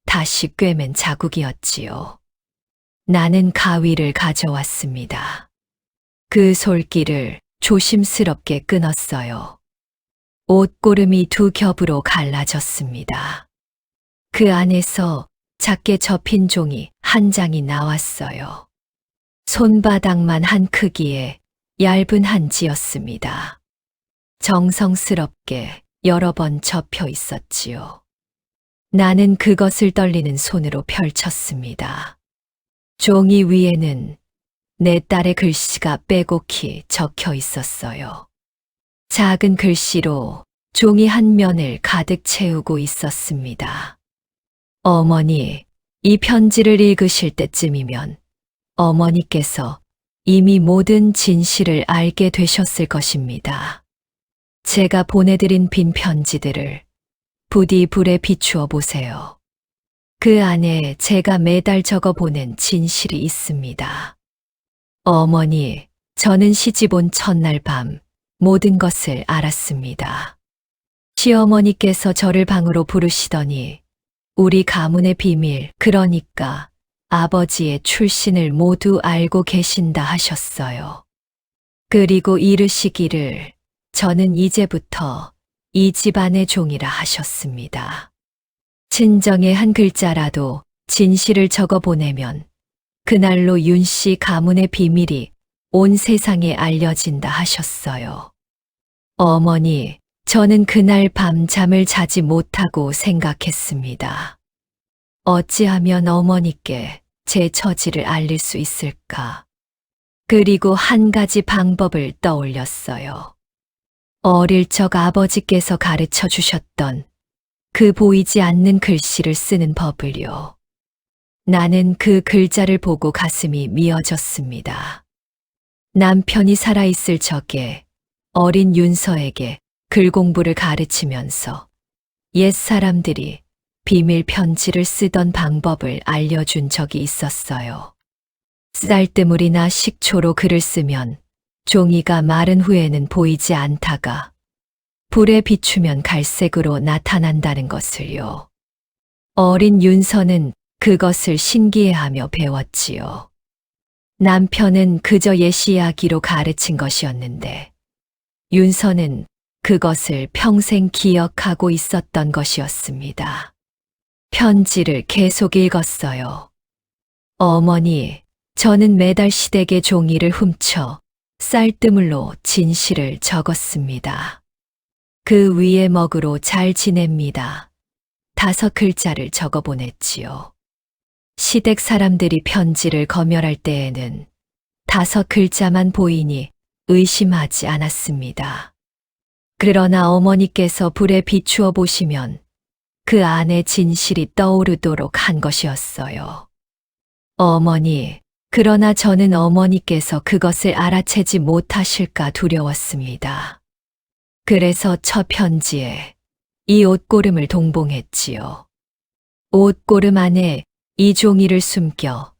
다시 꿰맨 자국이었지요. 나는 가위를 가져왔습니다. 그 솔기를 조심스럽게 끊었어요. 옷고름이 두 겹으로 갈라졌습니다. 그 안에서 작게 접힌 종이 한 장이 나왔어요. 손바닥만 한 크기의 얇은 한지였습니다. 정성스럽게 여러 번 접혀 있었지요. 나는 그것을 떨리는 손으로 펼쳤습니다. 종이 위에는 내 딸의 글씨가 빼곡히 적혀 있었어요. 작은 글씨로 종이 한 면을 가득 채우고 있었습니다. 어머니, 이 편지를 읽으실 때쯤이면 어머니께서 이미 모든 진실을 알게 되셨을 것입니다. 제가 보내드린 빈 편지들을 부디 불에 비추어 보세요. 그 안에 제가 매달 적어 보낸 진실이 있습니다. 어머니, 저는 시집 온 첫날 밤 모든 것을 알았습니다. 시어머니께서 저를 방으로 부르시더니 우리 가문의 비밀, 그러니까 아버지의 출신을 모두 알고 계신다 하셨어요. 그리고 이르시기를 저는 이제부터 이 집안의 종이라 하셨습니다. 친정의 한 글자라도 진실을 적어 보내면 그날로 윤씨 가문의 비밀이 온 세상에 알려진다 하셨어요. 어머니, 저는 그날 밤 잠을 자지 못하고 생각했습니다. 어찌하면 어머니께 제 처지를 알릴 수 있을까? 그리고 한 가지 방법을 떠올렸어요. 어릴 적 아버지께서 가르쳐 주셨던 그 보이지 않는 글씨를 쓰는 법을요. 나는 그 글자를 보고 가슴이 미어졌습니다. 남편이 살아있을 적에 어린 윤서에게 글 공부를 가르치면서 옛 사람들이 비밀 편지를 쓰던 방법을 알려준 적이 있었어요. 쌀뜨물이나 식초로 글을 쓰면 종이가 마른 후에는 보이지 않다가 불에 비추면 갈색으로 나타난다는 것을요. 어린 윤서는 그것을 신기해하며 배웠지요. 남편은 그저 옛 이야기로 가르친 것이었는데 윤서는 그것을 평생 기억하고 있었던 것이었습니다. 편지를 계속 읽었어요. 어머니, 저는 매달 시댁의 종이를 훔쳐 쌀뜨물로 진실을 적었습니다. 그 위에 먹으로 잘 지냅니다. 5 글자를 적어 보냈지요. 시댁 사람들이 편지를 검열할 때에는 5 글자만 보이니 의심하지 않았습니다. 그러나 어머니께서 불에 비추어 보시면 그 안에 진실이 떠오르도록 한 것이었어요. 어머니, 그러나 저는 어머니께서 그것을 알아채지 못하실까 두려웠습니다. 그래서 첫 편지에 이 옷고름을 동봉했지요. 옷고름 안에 이 종이를 숨겨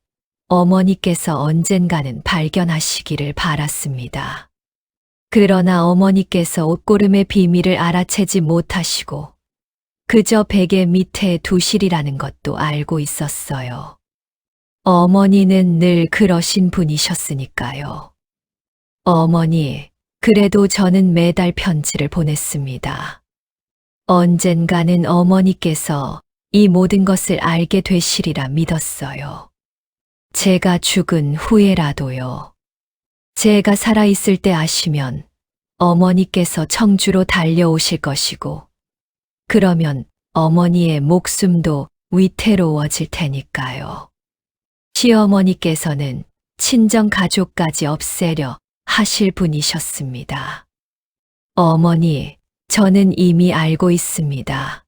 어머니께서 언젠가는 발견하시기를 바랐습니다. 그러나 어머니께서 옷고름의 비밀을 알아채지 못하시고 그저 베개 밑에 두실이라는 것도 알고 있었어요. 어머니는 늘 그러신 분이셨으니까요. 어머니, 그래도 저는 매달 편지를 보냈습니다. 언젠가는 어머니께서 이 모든 것을 알게 되시리라 믿었어요. 제가 죽은 후에라도요. 제가 살아있을 때 아시면 어머니께서 청주로 달려오실 것이고, 그러면 어머니의 목숨도 위태로워질 테니까요. 시어머니께서는 친정 가족까지 없애려 하실 분이셨습니다. 어머니, 저는 이미 알고 있습니다.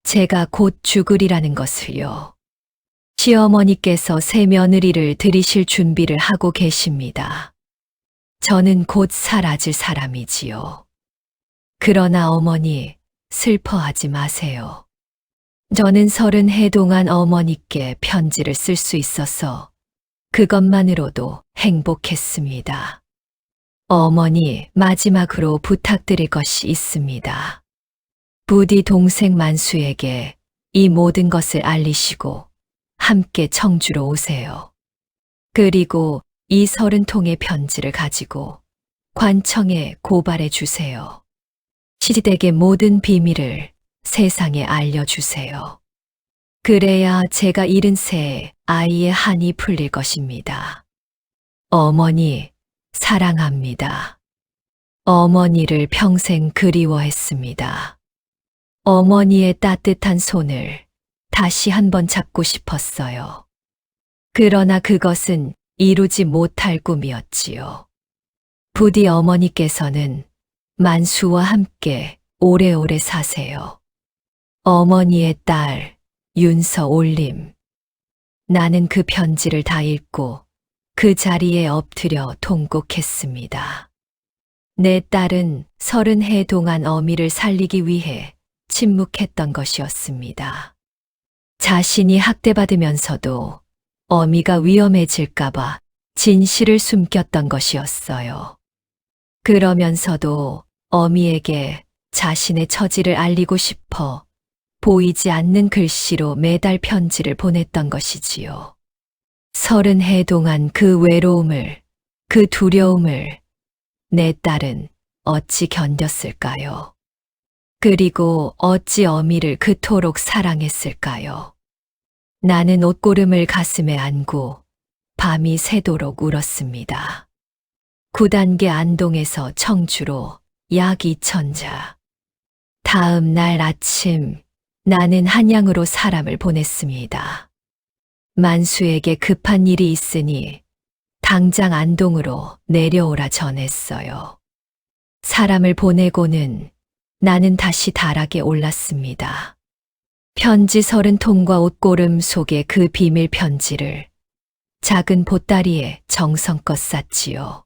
제가 곧 죽으리라는 것을요. 시어머니께서 새 며느리를 들이실 준비를 하고 계십니다. 저는 곧 사라질 사람이지요. 그러나 어머니, 슬퍼하지 마세요. 저는 30해 동안 어머니께 편지를 쓸 수 있어서 그것만으로도 행복했습니다. 어머니, 마지막으로 부탁드릴 것이 있습니다. 부디 동생 만수에게 이 모든 것을 알리시고 함께 청주로 오세요. 그리고 이 30통의 편지를 가지고 관청에 고발해 주세요. 시댁의 모든 비밀을 세상에 알려주세요. 그래야 제가 잃은 새 아이의 한이 풀릴 것입니다. 어머니, 사랑합니다. 어머니를 평생 그리워했습니다. 어머니의 따뜻한 손을 다시 한번 잡고 싶었어요. 그러나 그것은 이루지 못할 꿈이었지요. 부디 어머니께서는 만수와 함께 오래오래 사세요. 어머니의 딸, 윤서올림. 나는 그 편지를 다 읽고 그 자리에 엎드려 통곡했습니다. 내 딸은 30해 동안 어미를 살리기 위해 침묵했던 것이었습니다. 자신이 학대받으면서도 어미가 위험해질까봐 진실을 숨겼던 것이었어요. 그러면서도 어미에게 자신의 처지를 알리고 싶어 보이지 않는 글씨로 매달 편지를 보냈던 것이지요. 30해 동안 그 외로움을, 그 두려움을 내 딸은 어찌 견뎠을까요? 그리고 어찌 어미를 그토록 사랑했을까요? 나는 옷고름을 가슴에 안고 밤이 새도록 울었습니다. 9단계 안동에서 청주로 약 2000자. 다음 날 아침 나는 한양으로 사람을 보냈습니다. 만수에게 급한 일이 있으니 당장 안동으로 내려오라 전했어요. 사람을 보내고는 나는 다시 다락에 올랐습니다. 편지 30통과 옷고름 속에 그 비밀 편지를 작은 보따리에 정성껏 쌌지요.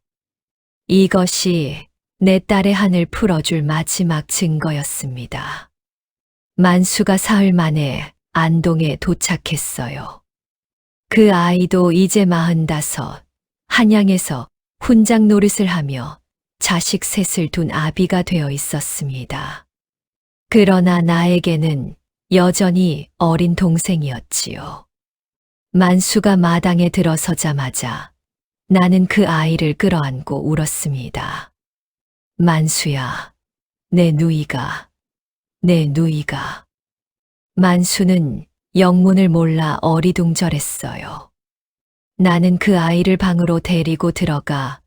이것이 내 딸의 한을 풀어줄 마지막 증거였습니다. 만수가 사흘 만에 안동에 도착했어요. 그 아이도 이제 45, 한양에서 훈장 노릇을 하며 자식 셋을 둔 아비가 되어 있었습니다. 그러나 나에게는 여전히 어린 동생이었지요. 만수가 마당에 들어서자마자 나는 그 아이를 끌어안고 울었습니다. 만수야, 내 누이가. 만수는 영문을 몰라 어리둥절했어요. 나는 그 아이를 방으로 데리고 들어가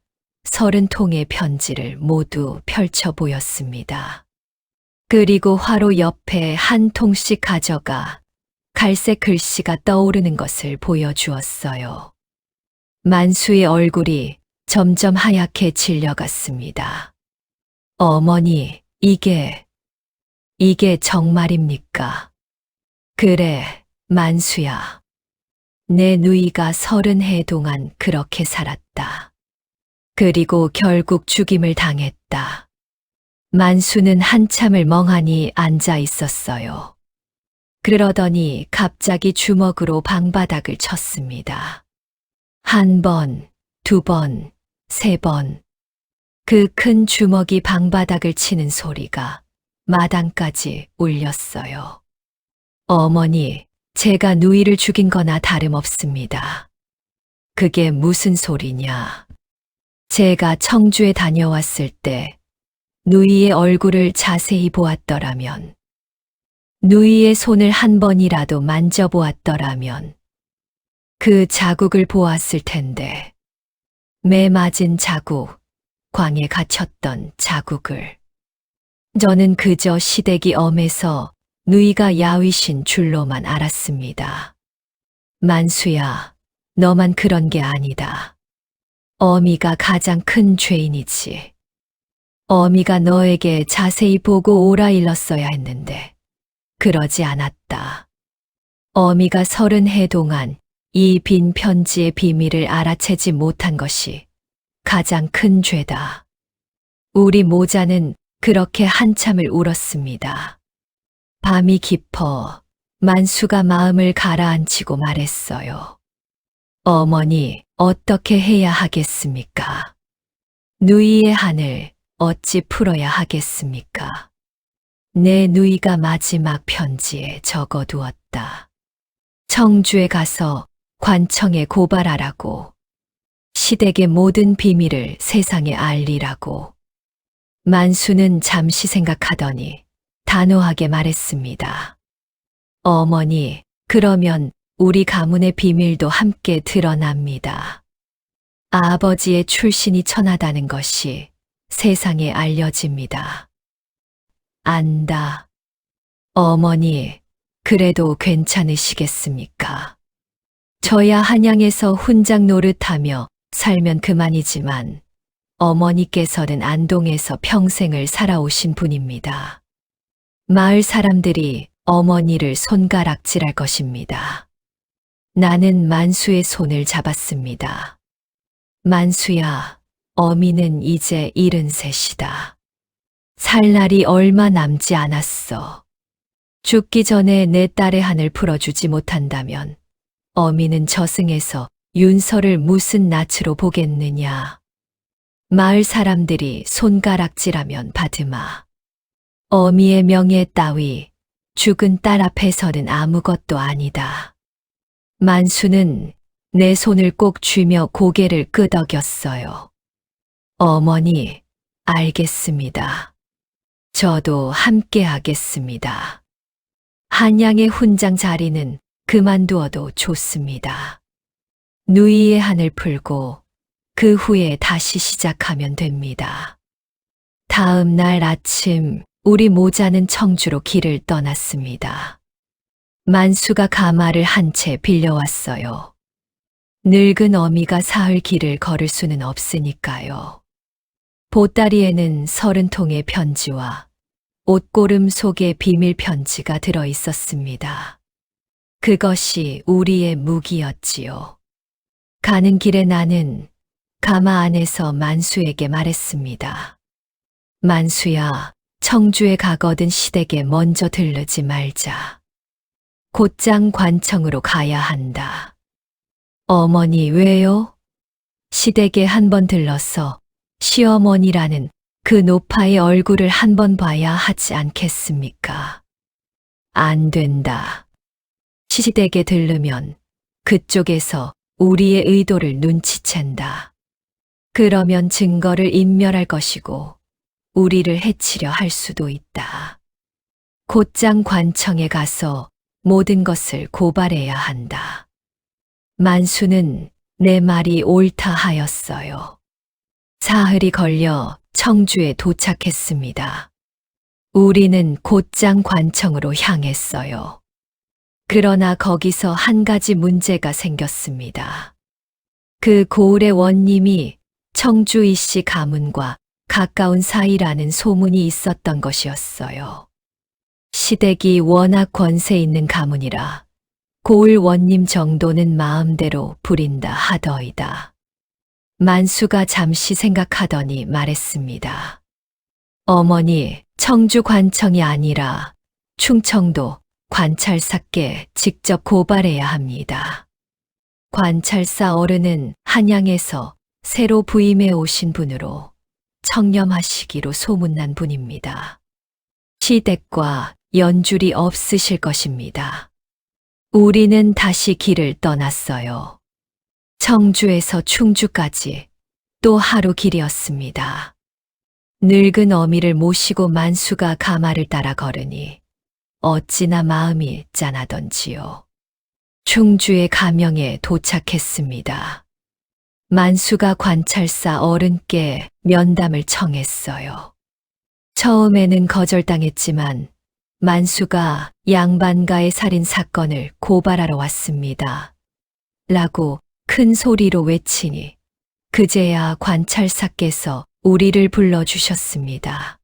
30통의 편지를 모두 펼쳐 보였습니다. 그리고 화로 옆에 한 통씩 가져가 갈색 글씨가 떠오르는 것을 보여주었어요. 만수의 얼굴이 점점 하얗게 질려갔습니다. 어머니, 이게 정말입니까? 그래, 만수야. 내 누이가 30해 동안 그렇게 살았다. 그리고 결국 죽임을 당했다. 만수는 한참을 멍하니 앉아 있었어요. 그러더니 갑자기 주먹으로 방바닥을 쳤습니다. 한 번, 두 번, 세 번. 그 큰 주먹이 방바닥을 치는 소리가 마당까지 울렸어요. 어머니, 제가 누이를 죽인 거나 다름없습니다. 그게 무슨 소리냐? 제가 청주에 다녀왔을 때 누이의 얼굴을 자세히 보았더라면, 누이의 손을 한 번이라도 만져보았더라면 그 자국을 보았을 텐데, 매 맞은 자국, 광에 갇혔던 자국을. 저는 그저 시댁이 엄해서 누이가 야위신 줄로만 알았습니다. 만수야, 너만 그런 게 아니다. 어미가 가장 큰 죄인이지. 어미가 너에게 자세히 보고 오라 일렀어야 했는데 그러지 않았다. 어미가 30해 동안 이 빈 편지의 비밀을 알아채지 못한 것이 가장 큰 죄다. 우리 모자는 그렇게 한참을 울었습니다. 밤이 깊어 만수가 마음을 가라앉히고 말했어요. 어머니, 어떻게 해야 하겠습니까? 누이의 한을 어찌 풀어야 하겠습니까? 내 누이가 마지막 편지에 적어두었다. 청주에 가서 관청에 고발하라고. 시댁의 모든 비밀을 세상에 알리라고. 만수는 잠시 생각하더니 단호하게 말했습니다. 어머니, 그러면 우리 가문의 비밀도 함께 드러납니다. 아버지의 출신이 천하다는 것이 세상에 알려집니다. 안다. 어머니, 그래도 괜찮으시겠습니까? 저야 한양에서 훈장 노릇하며 살면 그만이지만 어머니께서는 안동에서 평생을 살아오신 분입니다. 마을 사람들이 어머니를 손가락질할 것입니다. 나는 만수의 손을 잡았습니다. 만수야, 어미는 이제 73이다. 살 날이 얼마 남지 않았어. 죽기 전에 내 딸의 한을 풀어주지 못한다면 어미는 저승에서 윤서를 무슨 낯으로 보겠느냐. 마을 사람들이 손가락질하면 받으마. 어미의 명예 따위 죽은 딸 앞에서는 아무것도 아니다. 만수는 내 손을 꼭 쥐며 고개를 끄덕였어요. 어머니, 알겠습니다. 저도 함께 하겠습니다. 한양의 훈장 자리는 그만두어도 좋습니다. 누이의 한을 풀고 그 후에 다시 시작하면 됩니다. 다음 날 아침 우리 모자는 청주로 길을 떠났습니다. 만수가 가마를 한 채 빌려왔어요. 늙은 어미가 사흘 길을 걸을 수는 없으니까요. 보따리에는 30통의 편지와 옷고름 속에 비밀 편지가 들어 있었습니다. 그것이 우리의 무기였지요. 가는 길에 나는 가마 안에서 만수에게 말했습니다. 만수야, 청주에 가거든 시댁에 먼저 들르지 말자. 곧장 관청으로 가야 한다. 어머니, 왜요? 시댁에 한번 들러서 시어머니라는 그 노파의 얼굴을 한번 봐야 하지 않겠습니까? 안 된다. 시댁에 들르면 그쪽에서 우리의 의도를 눈치챈다. 그러면 증거를 인멸할 것이고 우리를 해치려 할 수도 있다. 곧장 관청에 가서 모든 것을 고발해야 한다. 만수는 내 말이 옳다 하였어요. 사흘이 걸려 청주에 도착했습니다. 우리는 곧장 관청으로 향했어요. 그러나 거기서 한 가지 문제가 생겼습니다. 그 고을의 원님이 청주 이씨 가문과 가까운 사이라는 소문이 있었던 것이었어요. 시댁이 워낙 권세 있는 가문이라 고을 원님 정도는 마음대로 부린다 하더이다. 만수가 잠시 생각하더니 말했습니다. 어머니, 청주 관청이 아니라 충청도 관찰사께 직접 고발해야 합니다. 관찰사 어른은 한양에서 새로 부임해 오신 분으로 청렴하시기로 소문난 분입니다. 시댁과 연줄이 없으실 것입니다. 우리는 다시 길을 떠났어요. 청주에서 충주까지 또 하루 길이었습니다. 늙은 어미를 모시고 만수가 가마를 따라 걸으니 어찌나 마음이 짠하던지요. 충주의 가명에 도착했습니다. 만수가 관찰사 어른께 면담을 청했어요. 처음에는 거절당했지만 만수가 양반가의 살인 사건을 고발하러 왔습니다. 라고 큰 소리로 외치니 그제야 관찰사께서 우리를 불러주셨습니다.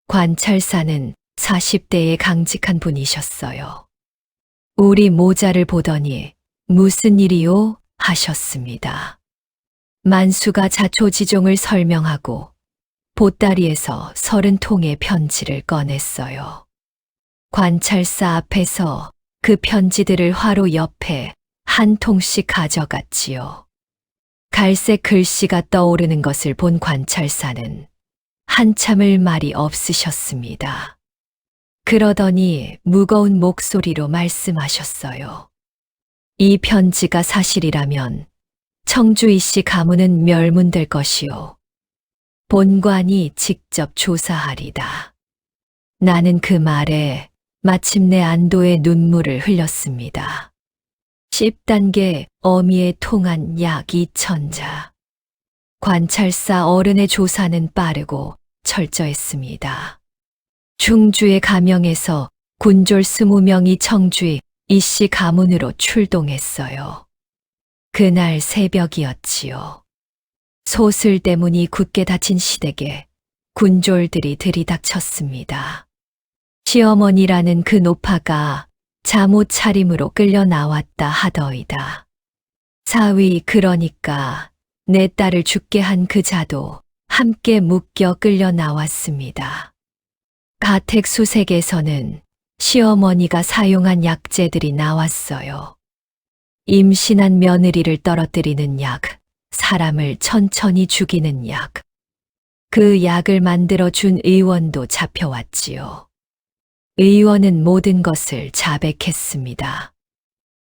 관찰사는 40대의 강직한 분이셨어요. 우리 모자를 보더니 무슨 일이요? 하셨습니다. 만수가 자초지종을 설명하고 보따리에서 30통의 편지를 꺼냈어요. 관찰사 앞에서 그 편지들을 화로 옆에 한 통씩 가져갔지요. 갈색 글씨가 떠오르는 것을 본 관찰사는 한참을 말이 없으셨습니다. 그러더니 무거운 목소리로 말씀하셨어요. 이 편지가 사실이라면 청주 이씨 가문은 멸문될 것이요. 본관이 직접 조사하리다. 나는 그 말에 마침내 안도의 눈물을 흘렸습니다. 10단계 어미에 통한 약 2,000자. 관찰사 어른의 조사는 빠르고 철저했습니다. 충주의 가명에서 군졸 20명이 청주 이씨 가문으로 출동했어요. 그날 새벽이었지요. 소슬대문이 굳게 닫힌 시댁에 군졸들이 들이닥쳤습니다. 시어머니라는 그 노파가 잠옷 차림으로 끌려 나왔다 하더이다. 사위 그러니까 내 딸을 죽게 한 그 자도 함께 묶여 끌려 나왔습니다. 가택수색에서는 시어머니가 사용한 약재들이 나왔어요. 임신한 며느리를 떨어뜨리는 약, 사람을 천천히 죽이는 약. 그 약을 만들어준 의원도 잡혀왔지요. 의원은 모든 것을 자백했습니다.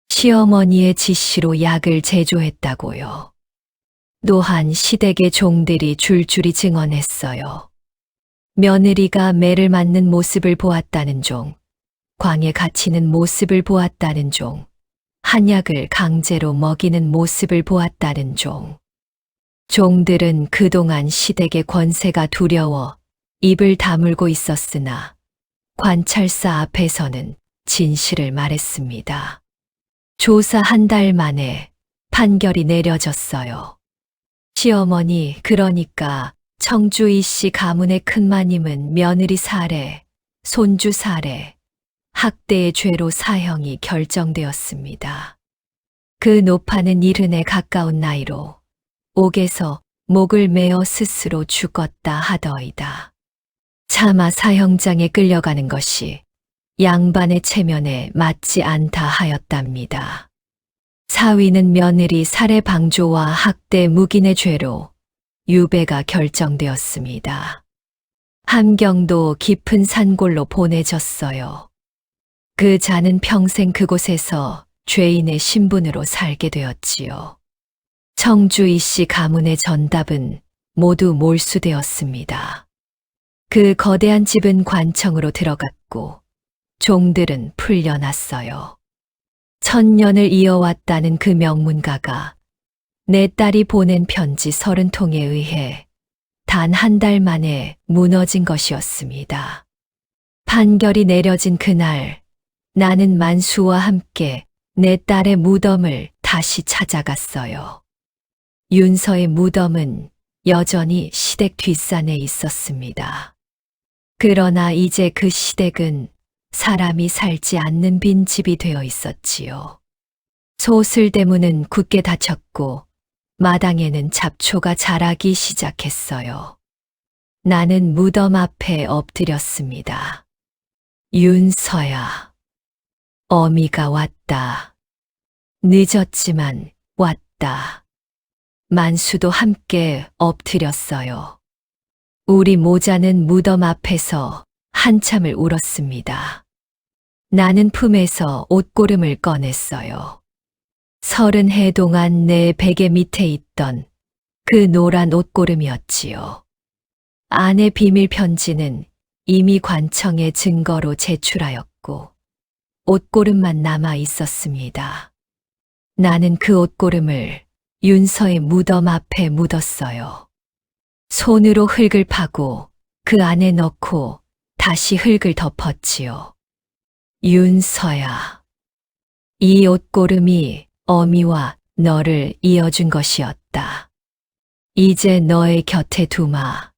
시어머니의 지시로 약을 제조했다고요. 또한 시댁의 종들이 줄줄이 증언했어요. 며느리가 매를 맞는 모습을 보았다는 종, 광에 갇히는 모습을 보았다는 종, 한약을 강제로 먹이는 모습을 보았다는 종. 종들은 그동안 시댁의 권세가 두려워 입을 다물고 있었으나 관찰사 앞에서는 진실을 말했습니다. 조사 한 달 만에 판결이 내려졌어요. 시어머니 그러니까 청주 이씨 가문의 큰마님은 며느리 살해, 손주 살해, 학대의 죄로 사형이 결정되었습니다. 그 노파는 70에 가까운 나이로 옥에서 목을 메어 스스로 죽었다 하더이다. 차마 사형장에 끌려가는 것이 양반의 체면에 맞지 않다 하였답니다. 사위는 며느리 살해 방조와 학대 묵인의 죄로 유배가 결정되었습니다. 함경도 깊은 산골로 보내졌어요. 그 자는 평생 그곳에서 죄인의 신분으로 살게 되었지요. 청주 이씨 가문의 전답은 모두 몰수되었습니다. 그 거대한 집은 관청으로 들어갔고 종들은 풀려났어요. 1000년을 이어왔다는 그 명문가가 내 딸이 보낸 편지 30통에 의해 단 한 달 만에 무너진 것이었습니다. 판결이 내려진 그날 나는 만수와 함께 내 딸의 무덤을 다시 찾아갔어요. 윤서의 무덤은 여전히 시댁 뒷산에 있었습니다. 그러나 이제 그 시댁은 사람이 살지 않는 빈집이 되어 있었지요. 소슬대문은 굳게 닫혔고 마당에는 잡초가 자라기 시작했어요. 나는 무덤 앞에 엎드렸습니다. 윤서야, 어미가 왔다. 늦었지만 왔다. 만수도 함께 엎드렸어요. 우리 모자는 무덤 앞에서 한참을 울었습니다. 나는 품에서 옷고름을 꺼냈어요. 30해 동안 내 베개 밑에 있던 그 노란 옷고름이었지요. 아내 비밀 편지는 이미 관청에 증거로 제출하였고 옷고름만 남아 있었습니다. 나는 그 옷고름을 윤서의 무덤 앞에 묻었어요. 손으로 흙을 파고 그 안에 넣고 다시 흙을 덮었지요. 윤서야, 이 옷고름이 어미와 너를 이어준 것이었다. 이제 너의 곁에 두마.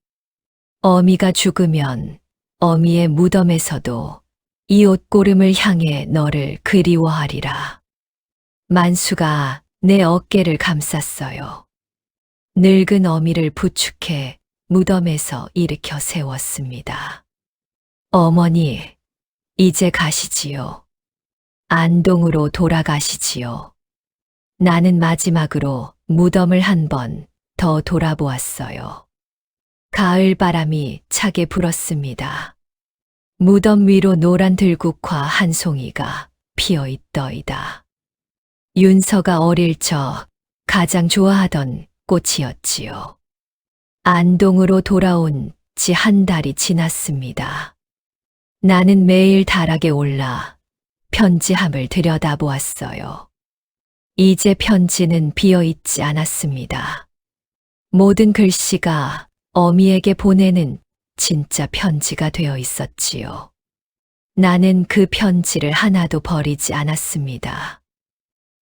어미가 죽으면 어미의 무덤에서도 이 옷고름을 향해 너를 그리워하리라. 만수가 내 어깨를 감쌌어요. 늙은 어미를 부축해 무덤에서 일으켜 세웠습니다. 어머니, 이제 가시지요. 안동으로 돌아가시지요. 나는 마지막으로 무덤을 한 번 더 돌아보았어요. 가을 바람이 차게 불었습니다. 무덤 위로 노란 들국화 한 송이가 피어 있더이다. 윤서가 어릴 적 가장 좋아하던 꽃이었지요. 안동으로 돌아온 지 한 달이 지났습니다. 나는 매일 다락에 올라 편지함을 들여다보았어요. 이제 편지는 비어 있지 않았습니다. 모든 글씨가 어미에게 보내는 진짜 편지가 되어 있었지요. 나는 그 편지를 하나도 버리지 않았습니다.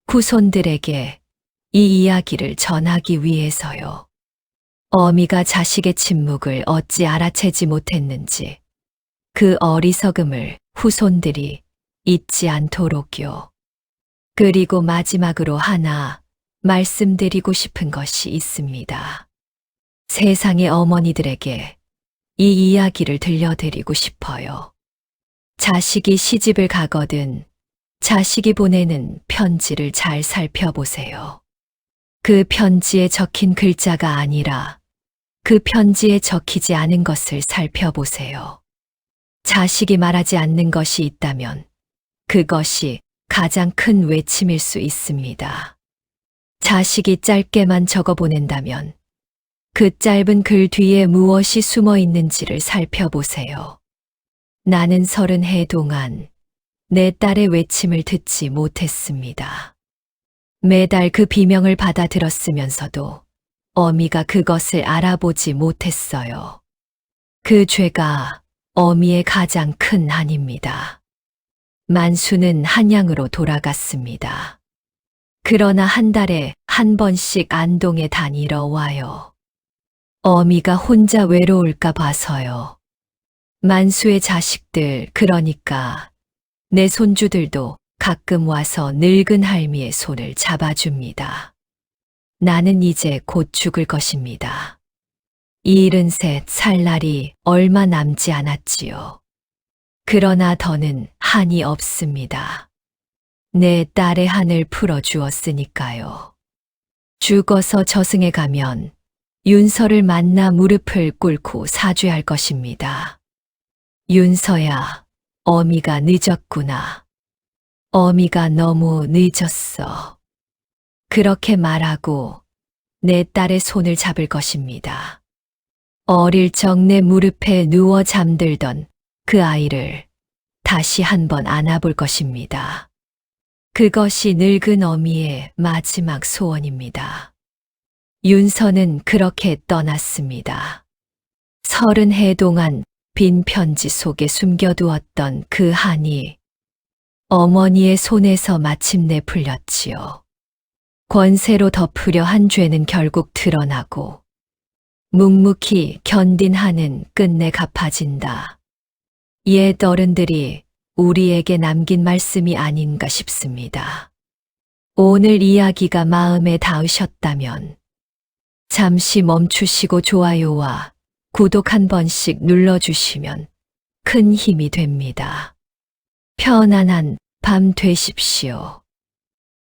후손들에게 이 이야기를 전하기 위해서요. 어미가 자식의 침묵을 어찌 알아채지 못했는지 그 어리석음을 후손들이 잊지 않도록요. 그리고 마지막으로 하나 말씀드리고 싶은 것이 있습니다. 세상의 어머니들에게 이 이야기를 들려드리고 싶어요. 자식이 시집을 가거든 자식이 보내는 편지를 잘 살펴보세요. 그 편지에 적힌 글자가 아니라 그 편지에 적히지 않은 것을 살펴보세요. 자식이 말하지 않는 것이 있다면 그것이 가장 큰 외침일 수 있습니다. 자식이 짧게만 적어 보낸다면 그 짧은 글 뒤에 무엇이 숨어 있는지를 살펴보세요. 나는 30해 동안 내 딸의 외침을 듣지 못했습니다. 매달 그 비명을 받아들었으면서도 어미가 그것을 알아보지 못했어요. 그 죄가 어미의 가장 큰 한입니다. 만수는 한양으로 돌아갔습니다. 그러나 한 달에 한 번씩 안동에 다니러 와요. 어미가 혼자 외로울까 봐서요. 만수의 자식들, 그러니까 내 손주들도 가끔 와서 늙은 할미의 손을 잡아줍니다. 나는 이제 곧 죽을 것입니다. 73 살 날이 얼마 남지 않았지요. 그러나 더는 한이 없습니다. 내 딸의 한을 풀어주었으니까요. 죽어서 저승에 가면 윤서를 만나 무릎을 꿇고 사죄할 것입니다. 윤서야, 어미가 늦었구나. 어미가 너무 늦었어. 그렇게 말하고 내 딸의 손을 잡을 것입니다. 어릴 적 내 무릎에 누워 잠들던 그 아이를 다시 한번 안아볼 것입니다. 그것이 늙은 어미의 마지막 소원입니다. 윤서는 그렇게 떠났습니다. 30해 동안 빈 편지 속에 숨겨두었던 그 한이 어머니의 손에서 마침내 풀렸지요. 권세로 덮으려 한 죄는 결국 드러나고 묵묵히 견딘 한은 끝내 갚아진다. 옛 어른들이 우리에게 남긴 말씀이 아닌가 싶습니다. 오늘 이야기가 마음에 닿으셨다면 잠시 멈추시고 좋아요와 구독 한 번씩 눌러주시면 큰 힘이 됩니다. 편안한 밤 되십시오.